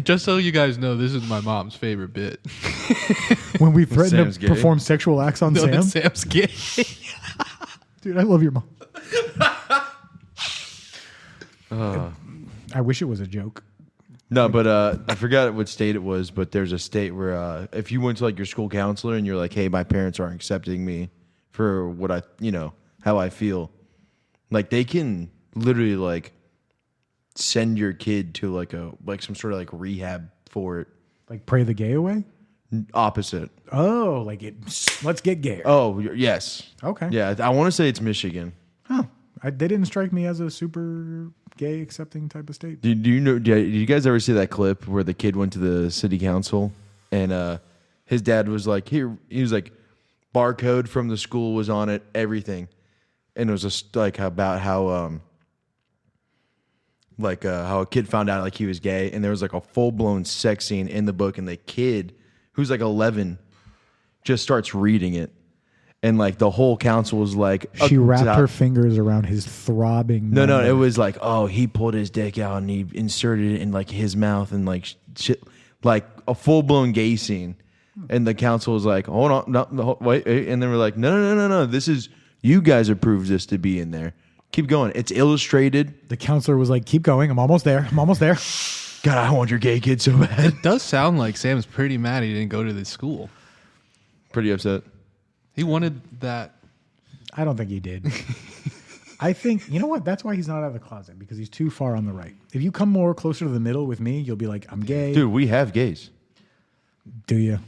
Just so you guys know, this is my mom's favorite bit. When we threaten Sam's to gay. perform sexual acts on No, Sam, Sam's gay. dude, I love your mom. I wish it was a joke. No, but I forgot what state it was, but there's a state where if you went to like your school counselor and you're like, hey, my parents aren't accepting me for what how I feel, like they can literally like send your kid to like some sort of like rehab for it. Like pray the gay away. Opposite. Oh, let's get gay. Oh, yes. Okay. Yeah, I want to say it's Michigan. Huh. They didn't strike me as a super gay accepting type of state. Do you know? Did you guys ever see that clip where the kid went to the city council and his dad was like, he was like, barcode from the school was on it, everything, and it was just like about how how a kid found out like he was gay, and there was like a full blown sex scene in the book, and the kid who's like 11 just starts reading it, And like the whole council was like, She wrapped her fingers around his throbbing. No, member. it was like, oh, he pulled his dick out and he inserted it in like his mouth and like shit, like a full blown gay scene. And the council was like, hold on, no, wait, and they were like, no, this is, you guys approved this to be in there. Keep going. It's illustrated. The counselor was like, keep going. I'm almost there. God, I want your gay kid so bad. It does sound like Sam's pretty mad he didn't go to this school. Pretty upset. He wanted that. I don't think he did. I think, you know what? That's why he's not out of the closet, because he's too far on the right. If you come more closer to the middle with me, you'll be like, I'm gay. Dude, we have gays. Do you?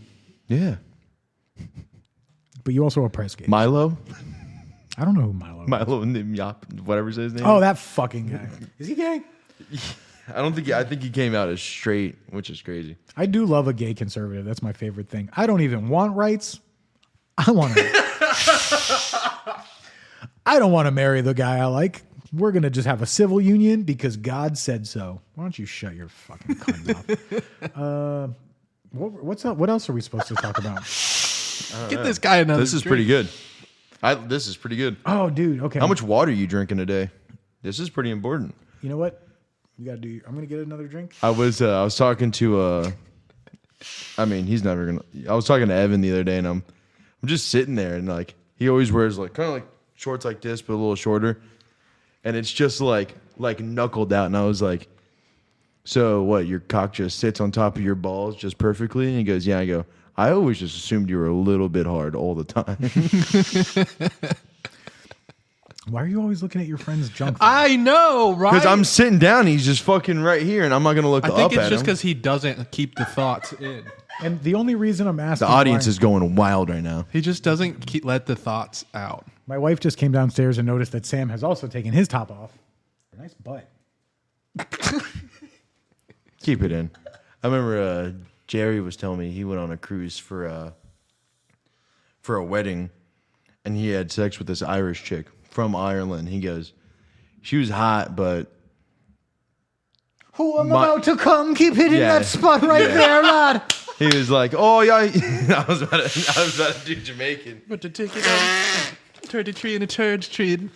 Yeah. But you also oppress gays. Milo? I don't know who Milo is. Milo Yop, whatever's his name. Oh, that fucking guy. Is he gay? I think he came out as straight, which is crazy. I do love a gay conservative. That's my favorite thing. I don't even want rights. I want to. I don't want to marry the guy I like. We're going to just have a civil union because God said so. Why don't you shut your fucking cunt mouth? What's up? What else are we supposed to talk about? Get this guy another This is drink. pretty good. This is pretty good. Oh, dude. Okay. How much water are you drinking a day? This is pretty important. You know what? You got to do. I'm going to get another drink. I was talking to I mean, he's never gonna. I was talking to Evan the other day, and I'm just sitting there, and like he always wears like kind of like shorts like this, but a little shorter, and it's just like knuckled out. And I was like, "So what? Your cock just sits on top of your balls just perfectly?" And he goes, "Yeah." I go, "I always just assumed you were a little bit hard all the time." Why are you always looking at your friend's junk? I know, right? Because I'm sitting down, he's just fucking right here, and I'm not gonna look I up think it's at just him. because he doesn't keep the thoughts in. And the only reason I'm asking, The audience why- is going wild right now. He just doesn't let the thoughts out. My wife just came downstairs and noticed that Sam has also taken his top off. Nice butt. Keep it in. I remember Jerry was telling me he went on a cruise for a wedding, and he had sex with this Irish chick from Ireland. He goes, she was hot, but Who I'm about to come, keep hitting Yeah. that spot right Yeah. there, lad. he was like, "Oh yeah." I was about to do Jamaican. But to take it out, turd tree and a turd tree.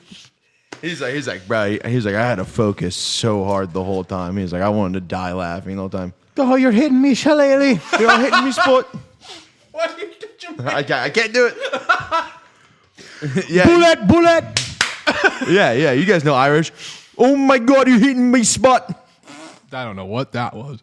He's like, bro. He's like, I had to focus so hard the whole time. He's like, I wanted to die laughing the whole time. Oh, you're hitting me, shillelagh. You're hitting me, sport. What do you do Jamaican? I can't do it. Yeah, Bullet. yeah. You guys know Irish. Oh my God, you're hitting me, spot. I don't know what that was.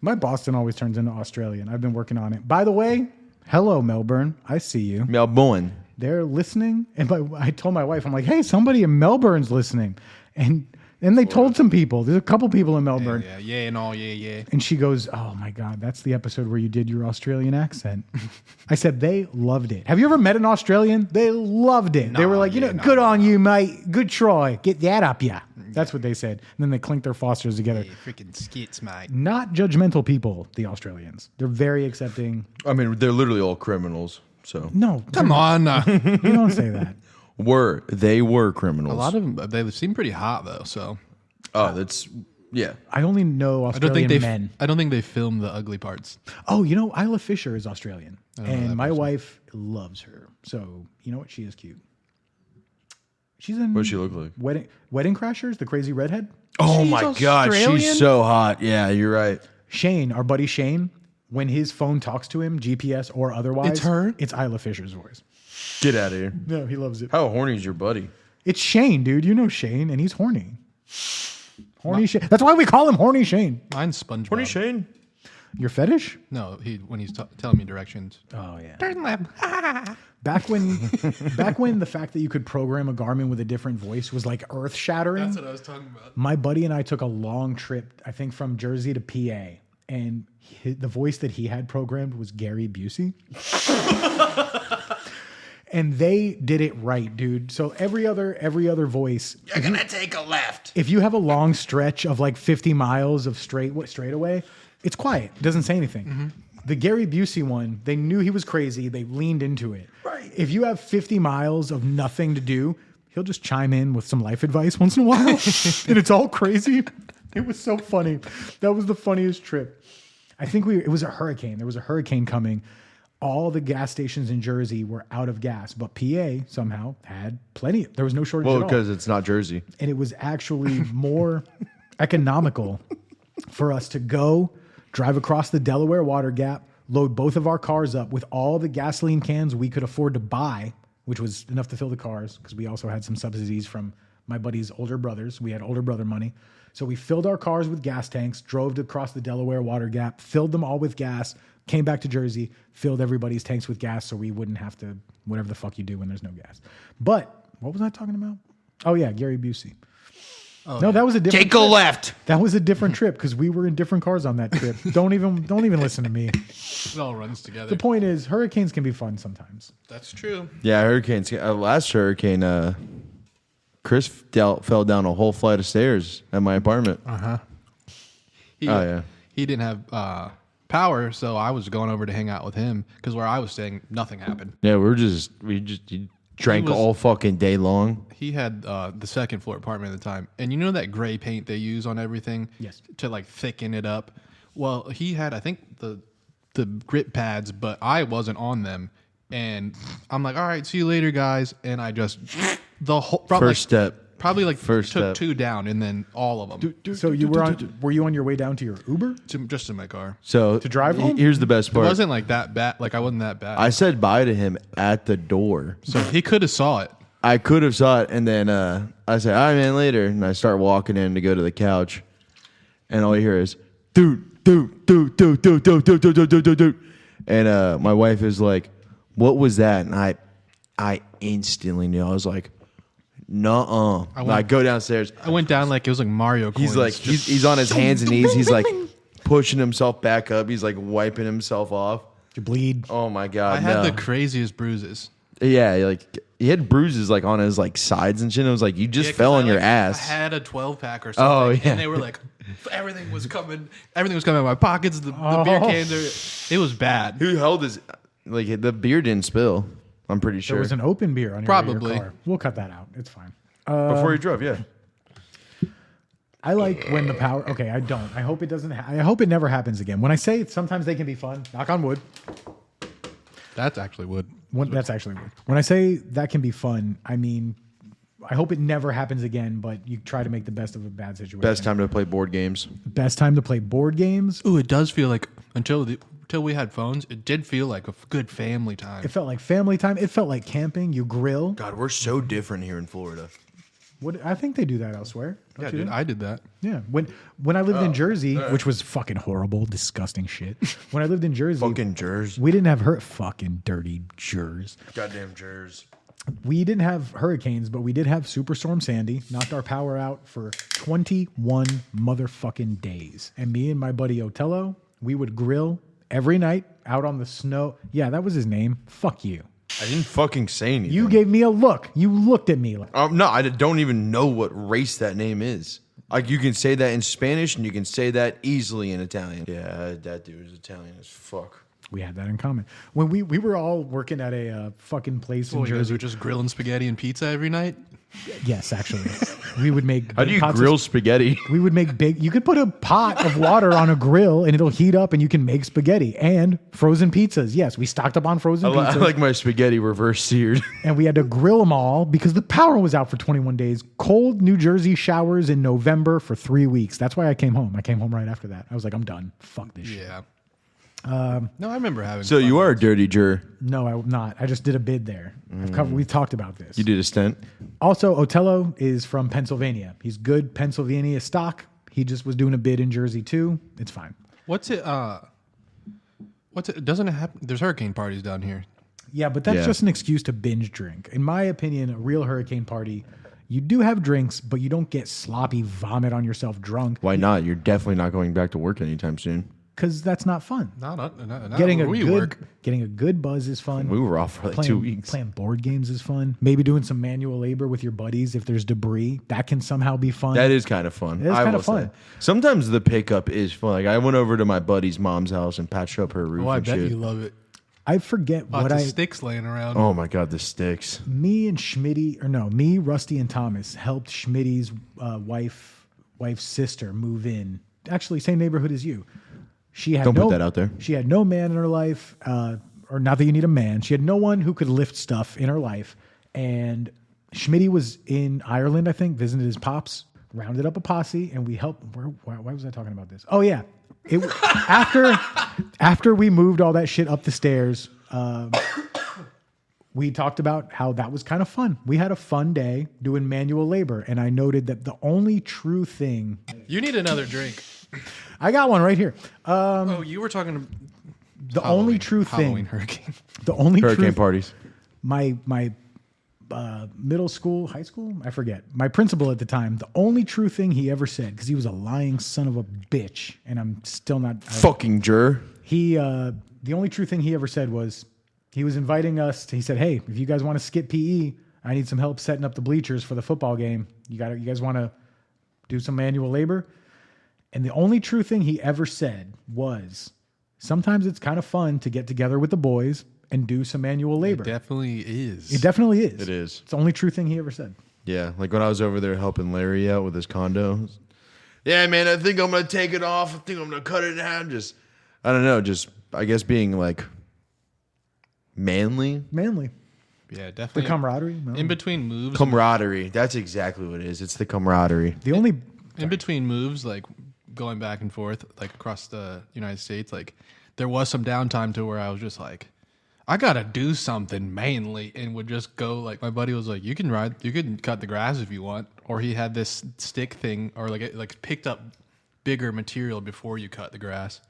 My Boston always turns into Australian. I've been working on it. By the way, hello, Melbourne. I see you. Melbourne. They're listening. And I told my wife, I'm like, hey, somebody in Melbourne's listening. And they told some people. There's a couple people in Melbourne. Yeah, and all, yeah. And she goes, oh my God, that's the episode where you did your Australian accent. I said, they loved it. Have you ever met an Australian? They loved it. They were like, good on you, mate. Good try. Get that up, yeah. That's what they said. And then they clinked their Fosters together. Freaking skits, mate. Not judgmental people, the Australians. They're very accepting. I mean, they're literally all criminals. So No, Come on. you don't say that. they were criminals. A lot of them, they seem pretty hot though. So Oh, that's yeah. I only know I don't Australian think men. I don't think they film the ugly parts. Oh, you know, Isla Fisher is Australian. know And that my person. wife loves her. So, you know what? She is cute. She's in What does she look like? Wedding Crashers, the crazy redhead. Oh She's my God, Australian? she's so hot. Yeah, you're right. Shane, our buddy Shane, when his phone talks to him, GPS or otherwise, It's her? It's Isla Fisher's voice. Get out of here. No, he loves it. How horny is your buddy? It's Shane, dude. You know Shane, and he's horny. Horny Shane. That's why we call him Horny Shane. Mine's SpongeBob. Horny Shane. Your fetish? No, when he's telling me directions. Oh yeah. Turn left. Back when the fact that you could program a Garmin with a different voice was like earth shattering. That's what I was talking about. My buddy and I took a long trip, I think from Jersey to PA, and the voice that he had programmed was Gary Busey. And they did it right, dude. So every other voice. You're gonna take a left. If you have a long stretch of like 50 miles of straightaway, it's quiet. It doesn't say anything. Mm-hmm. The Gary Busey one, they knew he was crazy. They leaned into it. Right. If you have 50 miles of nothing to do, he'll just chime in with some life advice once in a while. And it's all crazy. It was so funny. That was the funniest trip. I think it was a hurricane. There was a hurricane coming. all the gas stations in Jersey were out of gas, but PA somehow had plenty. There was no shortage Well, at all. because it's not Jersey. And it was actually more economical for us to go drive across the Delaware Water Gap, load both of our cars up with all the gasoline cans we could afford to buy, which was enough to fill the cars because we also had some subsidies from my buddy's older brothers. We had older brother money. So we filled our cars with gas tanks, drove across the Delaware Water Gap, filled them all with gas, came back to Jersey, filled everybody's tanks with gas so we wouldn't have to, whatever the fuck you do when there's no gas. But what was I talking about? Oh, yeah, Gary Busey. Oh, no, that was a different Take a trip. left. That was a different trip because we were in different cars on that trip. Don't even listen to me. It all runs together. The point is, hurricanes can be fun sometimes. That's true. Yeah, hurricanes. Last hurricane, Chris fell down a whole flight of stairs at my apartment. He, Oh, yeah. He didn't have power, so I was going over to hang out with him because where I was staying, nothing happened. Yeah, he drank was- all fucking day long. He had the second floor apartment at the time, and you know that gray paint they use on everything, Yes. to like thicken it up. Well, he had I think the grip pads, but I wasn't on them, and I'm like, all right, see you later, guys, and I just the whole First step. probably like First took step. 2 down, and then all of them So were you on your way down to your Uber? just in my car. So To drive home? Here's the best It part. wasn't like that bad. Like I wasn't that bad. I said bye to him at the door. so he could have saw it. I could have saw it, and then I said, "All right, man, later." And I start walking in to go to the couch, and all you hear is "doot doot doot doot doot doot doot doot doot doot doot," and my wife is like, "What was that?" And I instantly knew. I was like, "Nuh-uh." I go downstairs. I went down like it was like Mario. He's coins. like, Just- he's on his hands and knees. He's like pushing himself back up. He's like wiping himself off. Did you bleed? Oh my god! I had no. the craziest bruises. Yeah, like he had bruises like on his like sides and shit. It was like you just Yeah, 'cause fell I, on your like, ass. I had a 12-pack or something. Oh, yeah. And they were like, everything was coming out of my pockets. The beer cans it was bad. Who held his like the beer didn't spill? I'm pretty There sure. was an open beer on your Probably. car. We'll cut that out. It's fine. Before you drove, yeah. I like when the power. Okay, I don't. I hope it doesn't. I hope it never happens again. When I say sometimes they can be fun, knock on wood. That's actually wood. That's actually weird. When I say that can be fun, I mean, I hope it never happens again, but you try to make the best of a bad situation. Best time to play board games. Best time to play board games. Ooh, it does feel like until we had phones, it did feel like a good family time. It felt like family time. It felt like camping. You grill. God, we're so different here in Florida. What I think they do that elsewhere. Don't yeah, you dude, think? I did that. Yeah. When I lived in Jersey, which was fucking horrible, disgusting shit. When I lived in Jersey, Fucking Jers. we didn't have fucking dirty Jers. Goddamn Jers. We didn't have hurricanes, but we did have Superstorm Sandy. Knocked our power out for 21 motherfucking days. And me and my buddy Otello, we would grill every night out on the snow. Yeah, that was his name. Fuck you. I didn't fucking say anything. You gave me a look. You looked at me like, No, I don't even know what race that name is. Like you can say that in Spanish and you can say that easily in Italian. Yeah, that dude is Italian as fuck. we had that in common. When we were all working at a fucking place in Well, you guys Jersey. were just grilling spaghetti and pizza every night. Yes, actually. We would make How do you pots of- grill spaghetti? We would make big. You could put a pot of water on a grill and it'll heat up, and you can make spaghetti and frozen pizzas. Yes, we stocked up on frozen I pizzas, like my spaghetti reverse seared. and we had to grill them all because the power was out for 21 days. Cold New Jersey showers in November for 3 weeks. That's why I came home. I came home right after that. I was like, I'm done. Fuck this shit. Yeah. No, I remember having. So fun. you are a dirty jur. No, I'm not. I just did a bid there. We've talked about this. You did a stint. Also, Otello is from Pennsylvania. He's good Pennsylvania stock. He just was doing a bid in Jersey too. It's fine. What's it? Doesn't it happen? There's hurricane parties down here. Yeah, but that's Yeah. just an excuse to binge drink. In my opinion, a real hurricane party, you do have drinks, but you don't get sloppy vomit on yourself drunk Why not? You're definitely not going back to work anytime soon. because that's not fun. Not Getting where a we good work. getting a good buzz is fun. We were off for like 2 weeks. Playing board games is fun. Maybe doing some manual labor with your buddies if there's debris. That can somehow be fun. That is kind of fun. It is I kinda will say. fun. Sometimes the pickup is fun. Like I went over to my buddy's mom's house and patched up her roof Oh, I and bet shit. you love it. I forget Lots what of I sticks laying around. Oh my god, the sticks. me and Schmitty, or no, me, Rusty, and Thomas helped Schmitty's wife's sister move in. Actually, same neighborhood as you. She had Don't put that out there. She had no man in her life. or not that you need a man. She had no one who could lift stuff in her life. And Schmitty was in Ireland, I think, visited his pops, rounded up a posse, and we helped. Why was I talking about this? Oh yeah, after we moved all that shit up the stairs, we talked about how that was kind of fun. We had a fun day doing manual labor, and I noted that the only true thing. You need another drink. I got one right here. You were talking. The only true Halloween thing. hurricane. The only Hurricane true parties. my middle school, high school, I forget. My principal at the time, the only true thing he ever said, because he was a lying son of a bitch, and I'm still not. Fucking juror. The only true thing he ever said was he was inviting us. He said, "Hey, if you guys want to skip PE, I need some help setting up the bleachers for the football game. You guys want to do some manual labor?" And the only true thing he ever said was, sometimes it's kind of fun to get together with the boys and do some manual labor. It definitely is. It definitely is. It is. It's the only true thing he ever said. Yeah, like when I was over there helping Larry out with his condo. Yeah, man, I think I'm gonna take it off. I think I'm gonna cut it in half. Just, I don't know. Just, I guess being like manly. Manly. Yeah, definitely. The camaraderie. No. In between moves. Camaraderie. That's exactly what it is. It's the camaraderie. The only In between moves, like going back and forth, like across the United States, like there was some downtime to where I was just like, I gotta do something manly, and would just go. Like my buddy was like, you can cut the grass if you want, or he had this stick thing, or like picked up bigger material before you cut the grass.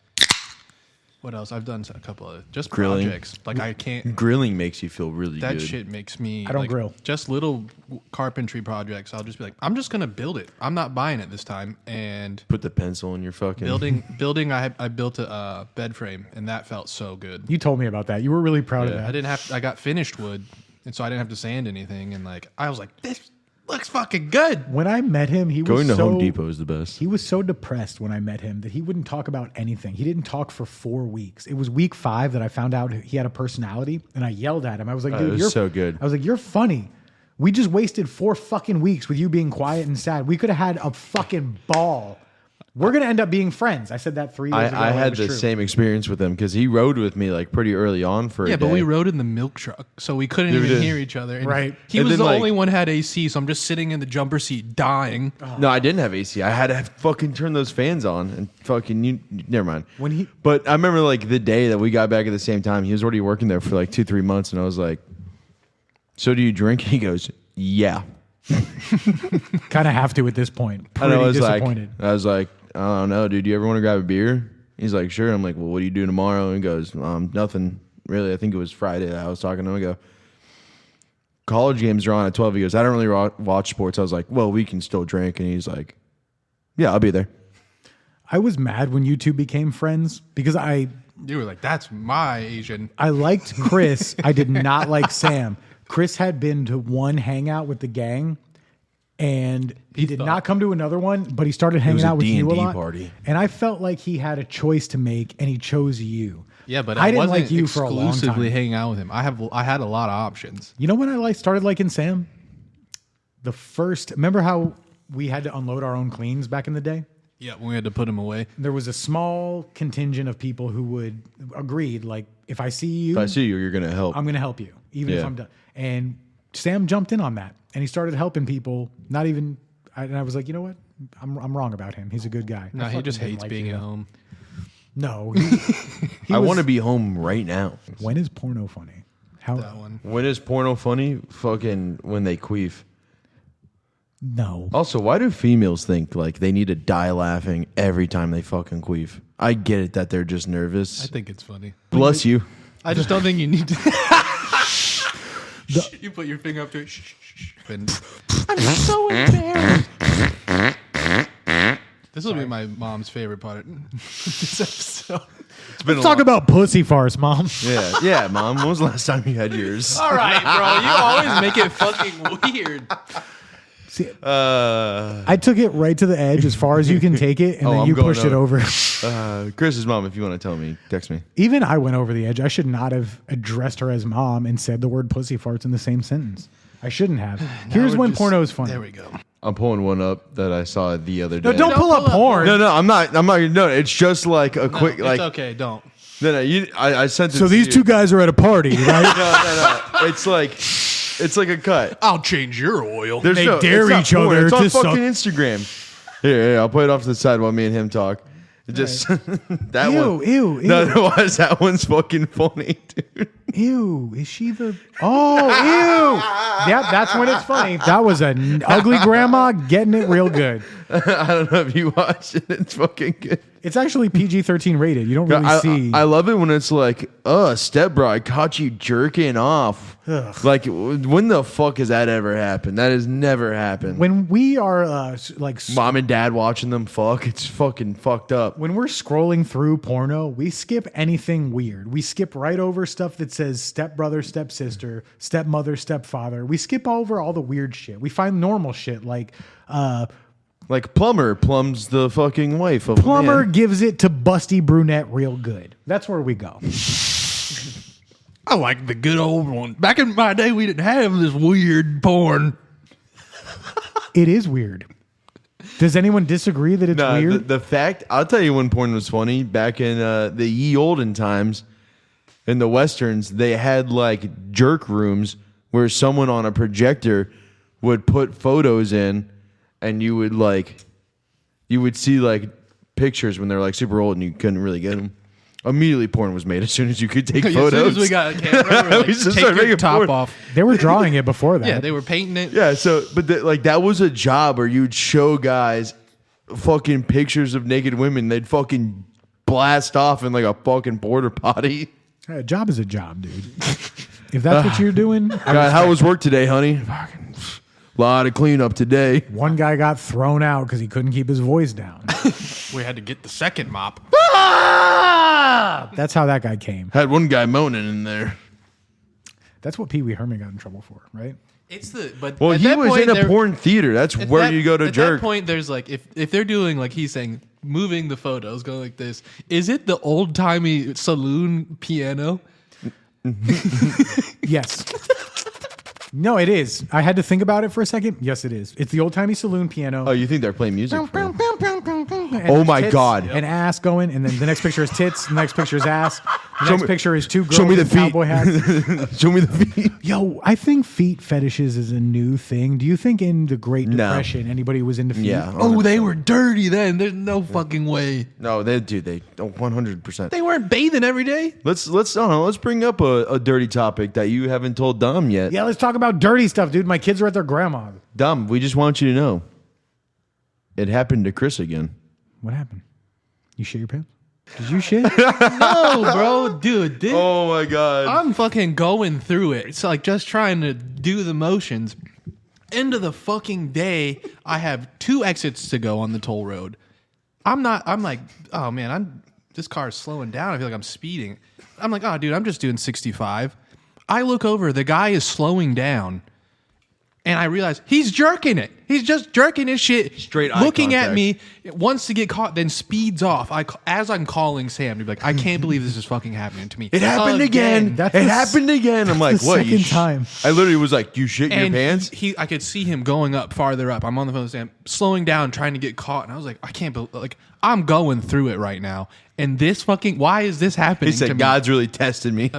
What else? I've done a couple of just Grilling. projects. Like I can't. Grilling makes you feel really That good. shit makes me. I don't like, grill. Just little carpentry projects. I'll just be like, I'm just gonna build it. I'm not buying it this time. And Put the pencil in your fucking building. I built a bed frame, and that felt so good. You told me about that. You were really proud of Yeah. that. I got finished wood, and so I didn't have to sand anything. And like I was like, this looks fucking good. When I met him, he Going was to so, Home Depot is the best. He was so depressed when I met him that he wouldn't talk about anything. He didn't talk for 4 weeks. It was week 5 that I found out he had a personality, and I yelled at him. I was like, it dude, was you're so good. I was like, you're funny. We just wasted 4 fucking weeks with you being quiet and sad. We could have had a fucking ball. We're going to end up being friends. I said that 3 years ago. I and it had was the true. same experience with him because he rode with me like pretty early on for a Yeah, but day. we rode in the milk truck, so we couldn't Yeah, we even did. hear each other. And Right. He And was then, the like- only one who had AC, so I'm just sitting in the jumper seat dying. No, I didn't have AC. I had to fucking turn those fans on and fucking never mind. But I remember like the day that we got back at the same time. He was already working there for like 2-3 months, and I was like, "So do you drink?" And he goes, "Yeah." Kind of have to at this point. And Pretty I was disappointed. like, I don't know, dude. Do you ever want to grab a beer? He's like, sure. I'm like, well, what do you do tomorrow? And he goes, nothing really. I think it was Friday that I was talking to him. I go, college games are on at 12. He goes, I don't really watch sports. I was like, well, we can still drink. And he's like, yeah, I'll be there. I was mad when you two became friends because I You were like, that's my Asian. liked Chris. I did not like Sam. Chris had been to one hangout with the gang, and he did not come to another one, but he started hanging was a out with you a D&D lot. party. And I felt like he had a choice to make, and he chose you. Yeah, but I didn't wasn't like you for a long exclusively time. hanging out with him. I had a lot of options. You know when I started liking Sam? Remember how we had to unload our own cleans back in the day? Yeah, we had to put him away. There was a small contingent of people who would agreed, like, if I see you, If I see you, you're going to help. I'm going to help you, even if Yeah. I'm done. And Sam jumped in on that, and he started helping people. And I was like, you know what? I'm wrong about him. He's a good guy. No, he fucking just didn't hates like being you, at though. home. No, I want to be home right now. When is porno funny? How? That one. When is porno funny? Fucking when they queef. No, Also, why do females think like they need to die laughing every time they fucking queef? I get it that they're just nervous. I think it's funny. Bless you. I just don't think you need to. You put your finger up to it. Shh, shh, shh. And I'm so embarrassed. This will be my mom's favorite part of this episode. It's been let's talk about pussy farts, Mom. yeah, Mom. When was the last time you had yours? All right, bro. You always make it fucking weird. See, I took it right to the edge as far as you can take it, and then I'm you going pushed it over. Chris's mom, if you want to tell me, text me. Even I went over the edge. I should not have addressed her as mom and said the word pussy farts in the same sentence. I shouldn't have. Here's when porno is funny. There we go. I'm pulling one up that I saw the other day. No, don't pull up porn. No, I'm not. No, it's just like a quick, It's like, okay. Don't. No, I sent it. So to these you. two guys are at a party, right? No. It's like a cut. I'll change your oil. There's They no, dare it's not each other It's on to fucking suck. Instagram. Here, I'll play it off to the side while me and him talk. It just that one. Ew. No, that one's fucking funny, dude. Ew, is she the? Oh, ew. Yep, that's when it's funny. That was an ugly grandma getting it real good. I don't know if you watch it. It's fucking good. It's actually PG-13 rated. You don't really see. I love it when it's like, stepbro, I caught you jerking off. Ugh. Like, when the fuck has that ever happened? That has never happened. when we are Mom and dad watching them fuck, it's fucking fucked up. when we're scrolling through porno, we skip anything weird. We skip right over stuff that says stepbrother, stepsister, stepmother, stepfather. We skip over all the weird shit. We find normal shit like Like Plumber plums the fucking wife of a plumber man. gives it to busty brunette real good. That's where we go. I like the good old one. Back in my day, we didn't have this weird porn. It is weird. Does anyone disagree that it's Nah, weird? the fact, I'll tell you when porn was funny. Back in the ye olden times, in the westerns, they had like jerk rooms where someone on a projector would put photos in, and you would see like pictures when they're like super old and you couldn't really get them. Immediately, porn was made as soon as you could take As photos. soon as we got a camera, we were like, We just take started your making top porn. off. They were drawing it before that. Yeah, they were painting it. Yeah, so but that was a job where you'd show guys fucking pictures of naked women. They'd fucking blast off in like a fucking porta potty. A job is a job, dude. If that's what you're doing, God, how was work today, honey? Fucking lot of cleanup today. one guy got thrown out because he couldn't keep his voice down. We had to get the second mop. That's how that guy came. Had one guy moaning in there. That's what Pee Wee Herman got in trouble for, right? It's the but Well, at he that was point, in a there- porn theater. That's at where that- you go to at jerk. that point, there's like if they're doing like he's saying moving the photos, going like this. Is it the old timey saloon piano? Yes. No, it is. I had to think about it for a second. Yes, it is. It's the old timey saloon piano. Oh, you think they're playing music? For him? And Oh there's my tits God. And ass going, and then the next picture is tits. The next picture is ass. The Show next me- picture is two girls show me the in feet. cowboy hats. Show me the feet. Yo, I think feet fetishes is a new thing. Do you think in the Great No. Depression anybody was into feet? Yeah. Oh, they were dirty then. There's no fucking way. No, they 100%. They weren't bathing every day. Let's I don't know. Let's bring up a dirty topic that you haven't told Dom yet. Yeah, let's talk about dirty stuff, dude. My kids are at their grandma. Dom, we just want you to know, it happened to Chris again. What happened? You shit your pants? Did you shit? No, bro, dude. Oh my God. I'm fucking going through it. It's like just trying to do the motions. End of the fucking day, I have 2 exits to go on the toll road. I'm like, oh man, this car is slowing down. I feel like I'm speeding. I'm like, oh dude, I'm just doing 65. I look over, the guy is slowing down. And I realize he's jerking it. He's just jerking his shit. Straight eye looking at contact. me, wants to get caught, then speeds off. As I'm calling Sam, to be like, I can't believe this is fucking happening to me. It happened again. That's It the happened again. I'm like, the what? second time. I literally was like, you shit your And pants? I could see him going up farther up. I'm on the phone with Sam, slowing down, trying to get caught. And I was like, I can't believe, like, I'm going through it right now. And this fucking, why is this happening He to said, me? God's really tested me.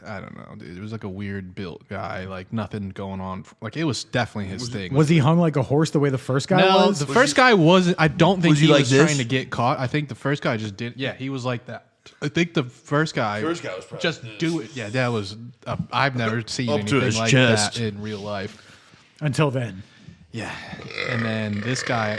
I don't know, dude. It was like a weird built guy, like nothing going on. Like it was definitely his thing. Was he hung like a horse the way the first guy no, was? the first guy wasn't. I don't think Was he he like was this? trying to get caught. I think the first guy just did. Yeah, he was like that. I think the first guy First guy was probably just this. do it. Yeah, that was. I've never seen Up to anything his like chest. that in real life. Until then. Yeah, and then this guy,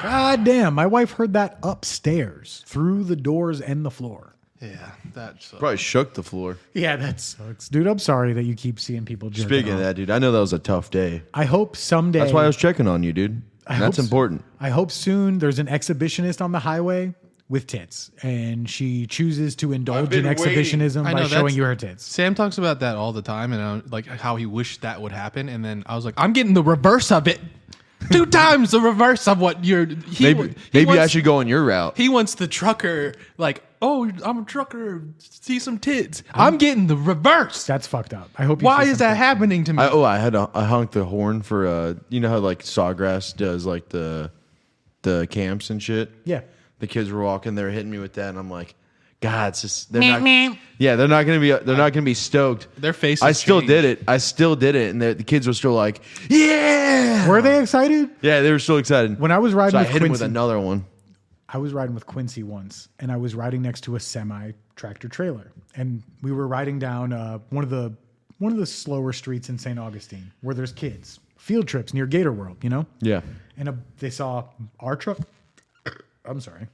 God damn, my wife heard that upstairs through the doors and the floor. yeah, that sucks. Probably shook the floor. Yeah, that sucks. Dude, I'm sorry that you keep seeing people jerking Speaking of off. that, dude, I know that was a tough day. I hope someday. That's why I was checking on you, dude. hope That's so. important. I hope soon there's an exhibitionist on the highway with tits, and she chooses to indulge in been waiting. exhibitionism I by know, showing that's- you her tits. Sam talks about that all the time, and like how he wished that would happen. And then I was like, I'm getting the reverse of it. 2 times the reverse of what you're. Maybe I should go on your route. He wants the trucker, like, oh, I'm a trucker, see some tits. I'm getting the reverse. That's fucked up. I hope. You Why see is that something. happening to me? I honked the horn for you know how like Sawgrass does like the camps and shit. Yeah. The kids were walking, they were hitting me with that, and I'm like, God, it's just they're not. Yeah, they're not gonna be stoked. Their faces. I still changed. did it. And the kids were still like, yeah. Were they excited? Yeah, they were still excited. When I was riding So I with hit him with Quincy, another one. I was riding with Quincy once, and I was riding next to a semi tractor trailer, and we were riding down one of the slower streets in St. Augustine where there's kids field trips near Gator World, you know. Yeah. And they saw our truck. I'm sorry.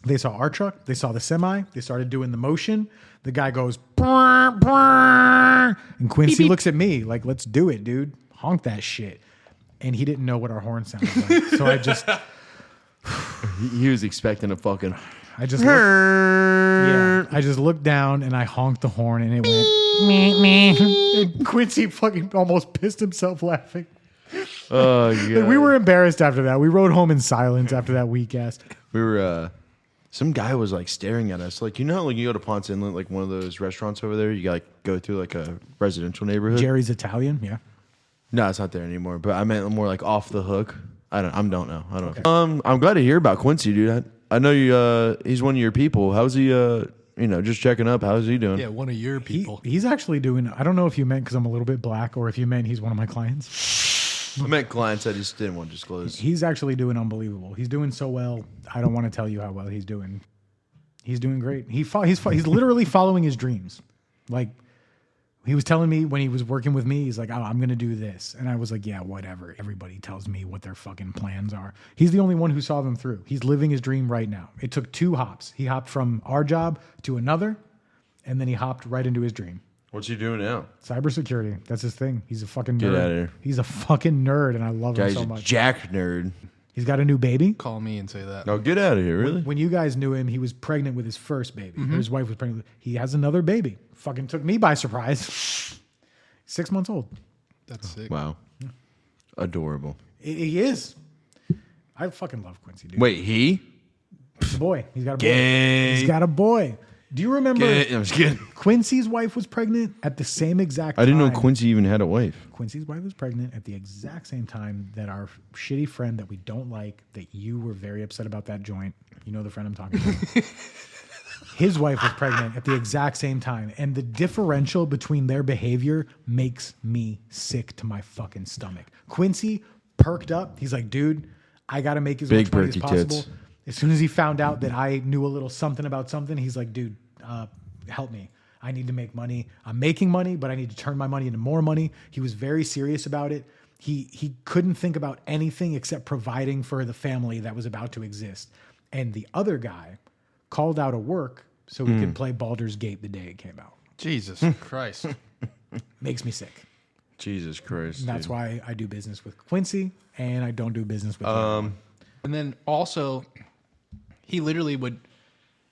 They saw our truck. They saw the semi. They started doing the motion. The guy goes, "Brr, brr," and Quincy looks at me like, "Let's do it, dude. Honk that shit." And he didn't know what our horn sounded like, so I just. He was expecting a fucking. I just looked down and I honked the horn and it went. And Quincy fucking almost pissed himself laughing. Oh god. Like, we were embarrassed after that. We rode home in silence after that weak ass. We were. Some guy was like staring at us, like like you go to Ponce Inlet, like one of those restaurants over there. You got like go through like a residential neighborhood. Jerry's Italian, yeah. No, it's not there anymore. But I meant more like off the hook. I don't know. Okay. I'm glad to hear about Quincy, dude. I know you. He's one of your people. How's he? Just checking up. How's he doing? Yeah, one of your people. He's actually doing. I don't know if you meant because I'm a little bit black, or if you meant he's one of my clients. I meant clients. I just didn't want to disclose. He's actually doing unbelievable. He's doing so well. I don't want to tell you how well he's doing. He's doing great. He's literally following his dreams. Like, he was telling me when he was working with me, he's like, "Oh, I'm going to do this." And I was like, "Yeah, whatever. Everybody tells me what their fucking plans are." He's the only one who saw them through. He's living his dream right now. It took 2 hops. He hopped from our job to another, and then he hopped right into his dream. What's he doing now? Cybersecurity. That's his thing. He's a fucking nerd. Get outta here. He's a fucking nerd, and I love him Guy's so a much. jack nerd. He's got a new baby. Call me and say that. No, get out of here, really? When you guys knew him, he was pregnant with his first baby. His wife was pregnant. He has another baby. Fucking took me by surprise. 6 months old. That's sick. Wow. Adorable. He is. I fucking love Quincy, dude. Wait, he? He's a boy. He's got a boy. Gay. He's got a boy. Do you remember I'm just kidding. Quincy's wife was pregnant at the same exact time? I didn't know Quincy even had a wife. Quincy's wife was pregnant at the exact same time that our shitty friend that we don't like, that you were very upset about that joint. You know the friend I'm talking about. His wife was pregnant at the exact same time. And the differential between their behavior makes me sick to my fucking stomach. Quincy perked up. He's like, "Dude, I got to make as Big much money as perky possible." tits. As soon as he found out that I knew a little something about something, he's like, "Dude, help me. I need to make money. I'm making money, but I need to turn my money into more money." He was very serious about it. He couldn't think about anything except providing for the family that was about to exist. And the other guy called out of work so he could play Baldur's Gate the day it came out. Jesus Christ. Makes me sick. Jesus Christ. And that's dude. why I do business with Quincy and I don't do business with anyone. And then also, he literally would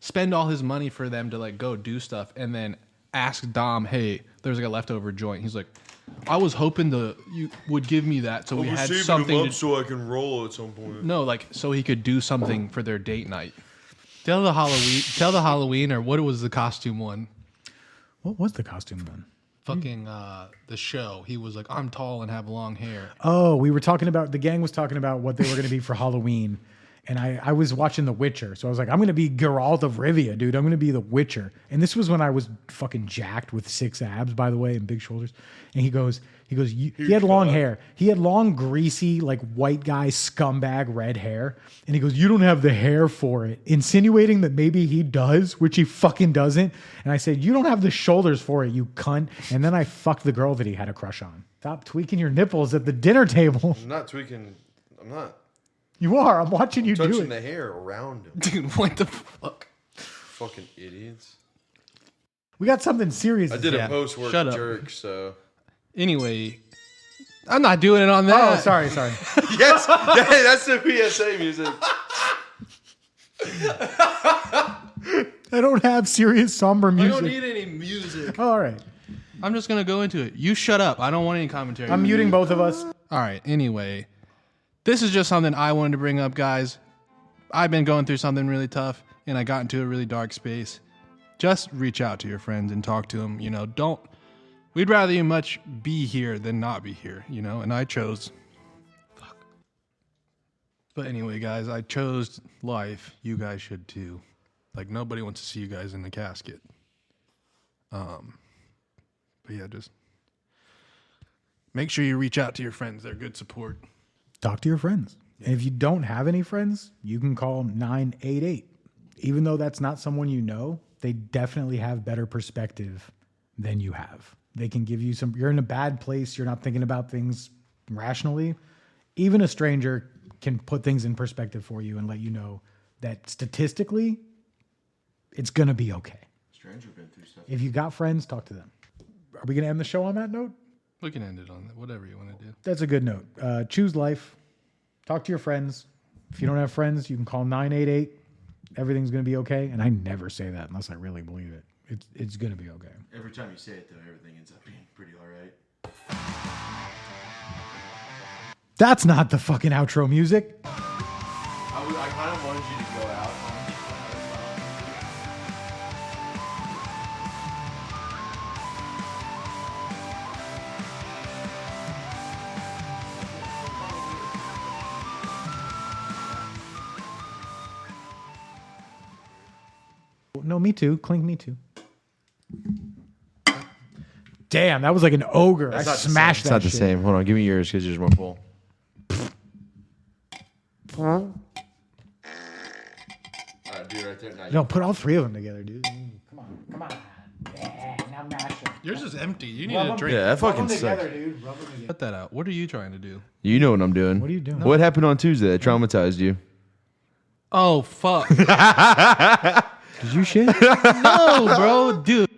spend all his money for them to like go do stuff, and then ask Dom, "Hey, there's like a leftover joint." He's like, "I was hoping you would give me that so we had something to." So I can roll at some point. No, like so he could do something for their date night. Tell the Halloween, or what was the costume one? What was the costume then? Fucking the show. He was like, "I'm tall and have long hair." Oh, the gang was talking about what they were going to be for Halloween. And I was watching The Witcher. So I was like, I'm going to be Geralt of Rivia, dude. I'm going to be The Witcher. And this was when I was fucking jacked with 6 abs, by the way, and big shoulders. And he goes, he had long hair. He had long, greasy, like white guy, scumbag red hair. And he goes, "You don't have the hair for it." Insinuating that maybe he does, which he fucking doesn't. And I said, "You don't have the shoulders for it, you cunt." And then I fucked the girl that he had a crush on. Stop tweaking your nipples at the dinner table. I'm not tweaking. I'm not You are. I'm watching you do touching it. the hair around him. Dude, what the fuck? Fucking idiots. We got something serious. I to did say. a post-work shut up. jerk, so. Anyway, I'm not doing it on that. Oh, sorry. Yes, yeah, that's the PSA music. I don't have serious somber I music. don't need any music. Oh, all right. I'm just gonna go into it. You shut up. I don't want any commentary. I'm muting both of us. All right. Anyway, this is just something I wanted to bring up, guys. I've been going through something really tough, and I got into a really dark space. Just reach out to your friends and talk to them. Don't. We'd rather you much be here than not be here. And I chose. Fuck. But anyway, guys, I chose life. You guys should too. Like nobody wants to see you guys in the casket. But yeah, just make sure you reach out to your friends. They're good support. Talk to your friends. And if you don't have any friends, you can call 988. Even though that's not someone you know, they definitely have better perspective than you have. They can give you some, you're in a bad place, you're not thinking about things rationally. Even a stranger can put things in perspective for you and let you know that statistically, it's going to be okay. Stranger been through stuff. If you got friends, talk to them. Are we going to end the show on that note? We can end it on that, whatever you want to do. That's a good note. Choose life. Talk to your friends. If you don't have friends, you can call 988. Everything's going to be okay. And I never say that unless I really believe it. It's going to be okay. Every time you say it, though, everything ends up being pretty all right. That's not the fucking outro music. I kind of wanted you to go out. No, me too. Clink, me too. Damn, that was like an ogre. I smashed It's that not the shit. same. Hold on, give me yours because yours more full. All right, do it right there. Now No, put all three of them together, dude. Come on. Yeah, now mash them. Yours is empty. You need Rub a 'em- drink. Yeah, that Rub fucking them together, sucks. dude. Rub them together. Cut that out. What are you trying to do? You know what I'm doing. What are you doing? What happened on Tuesday that traumatized you? Oh, fuck. Did you shit? No, bro. Dude.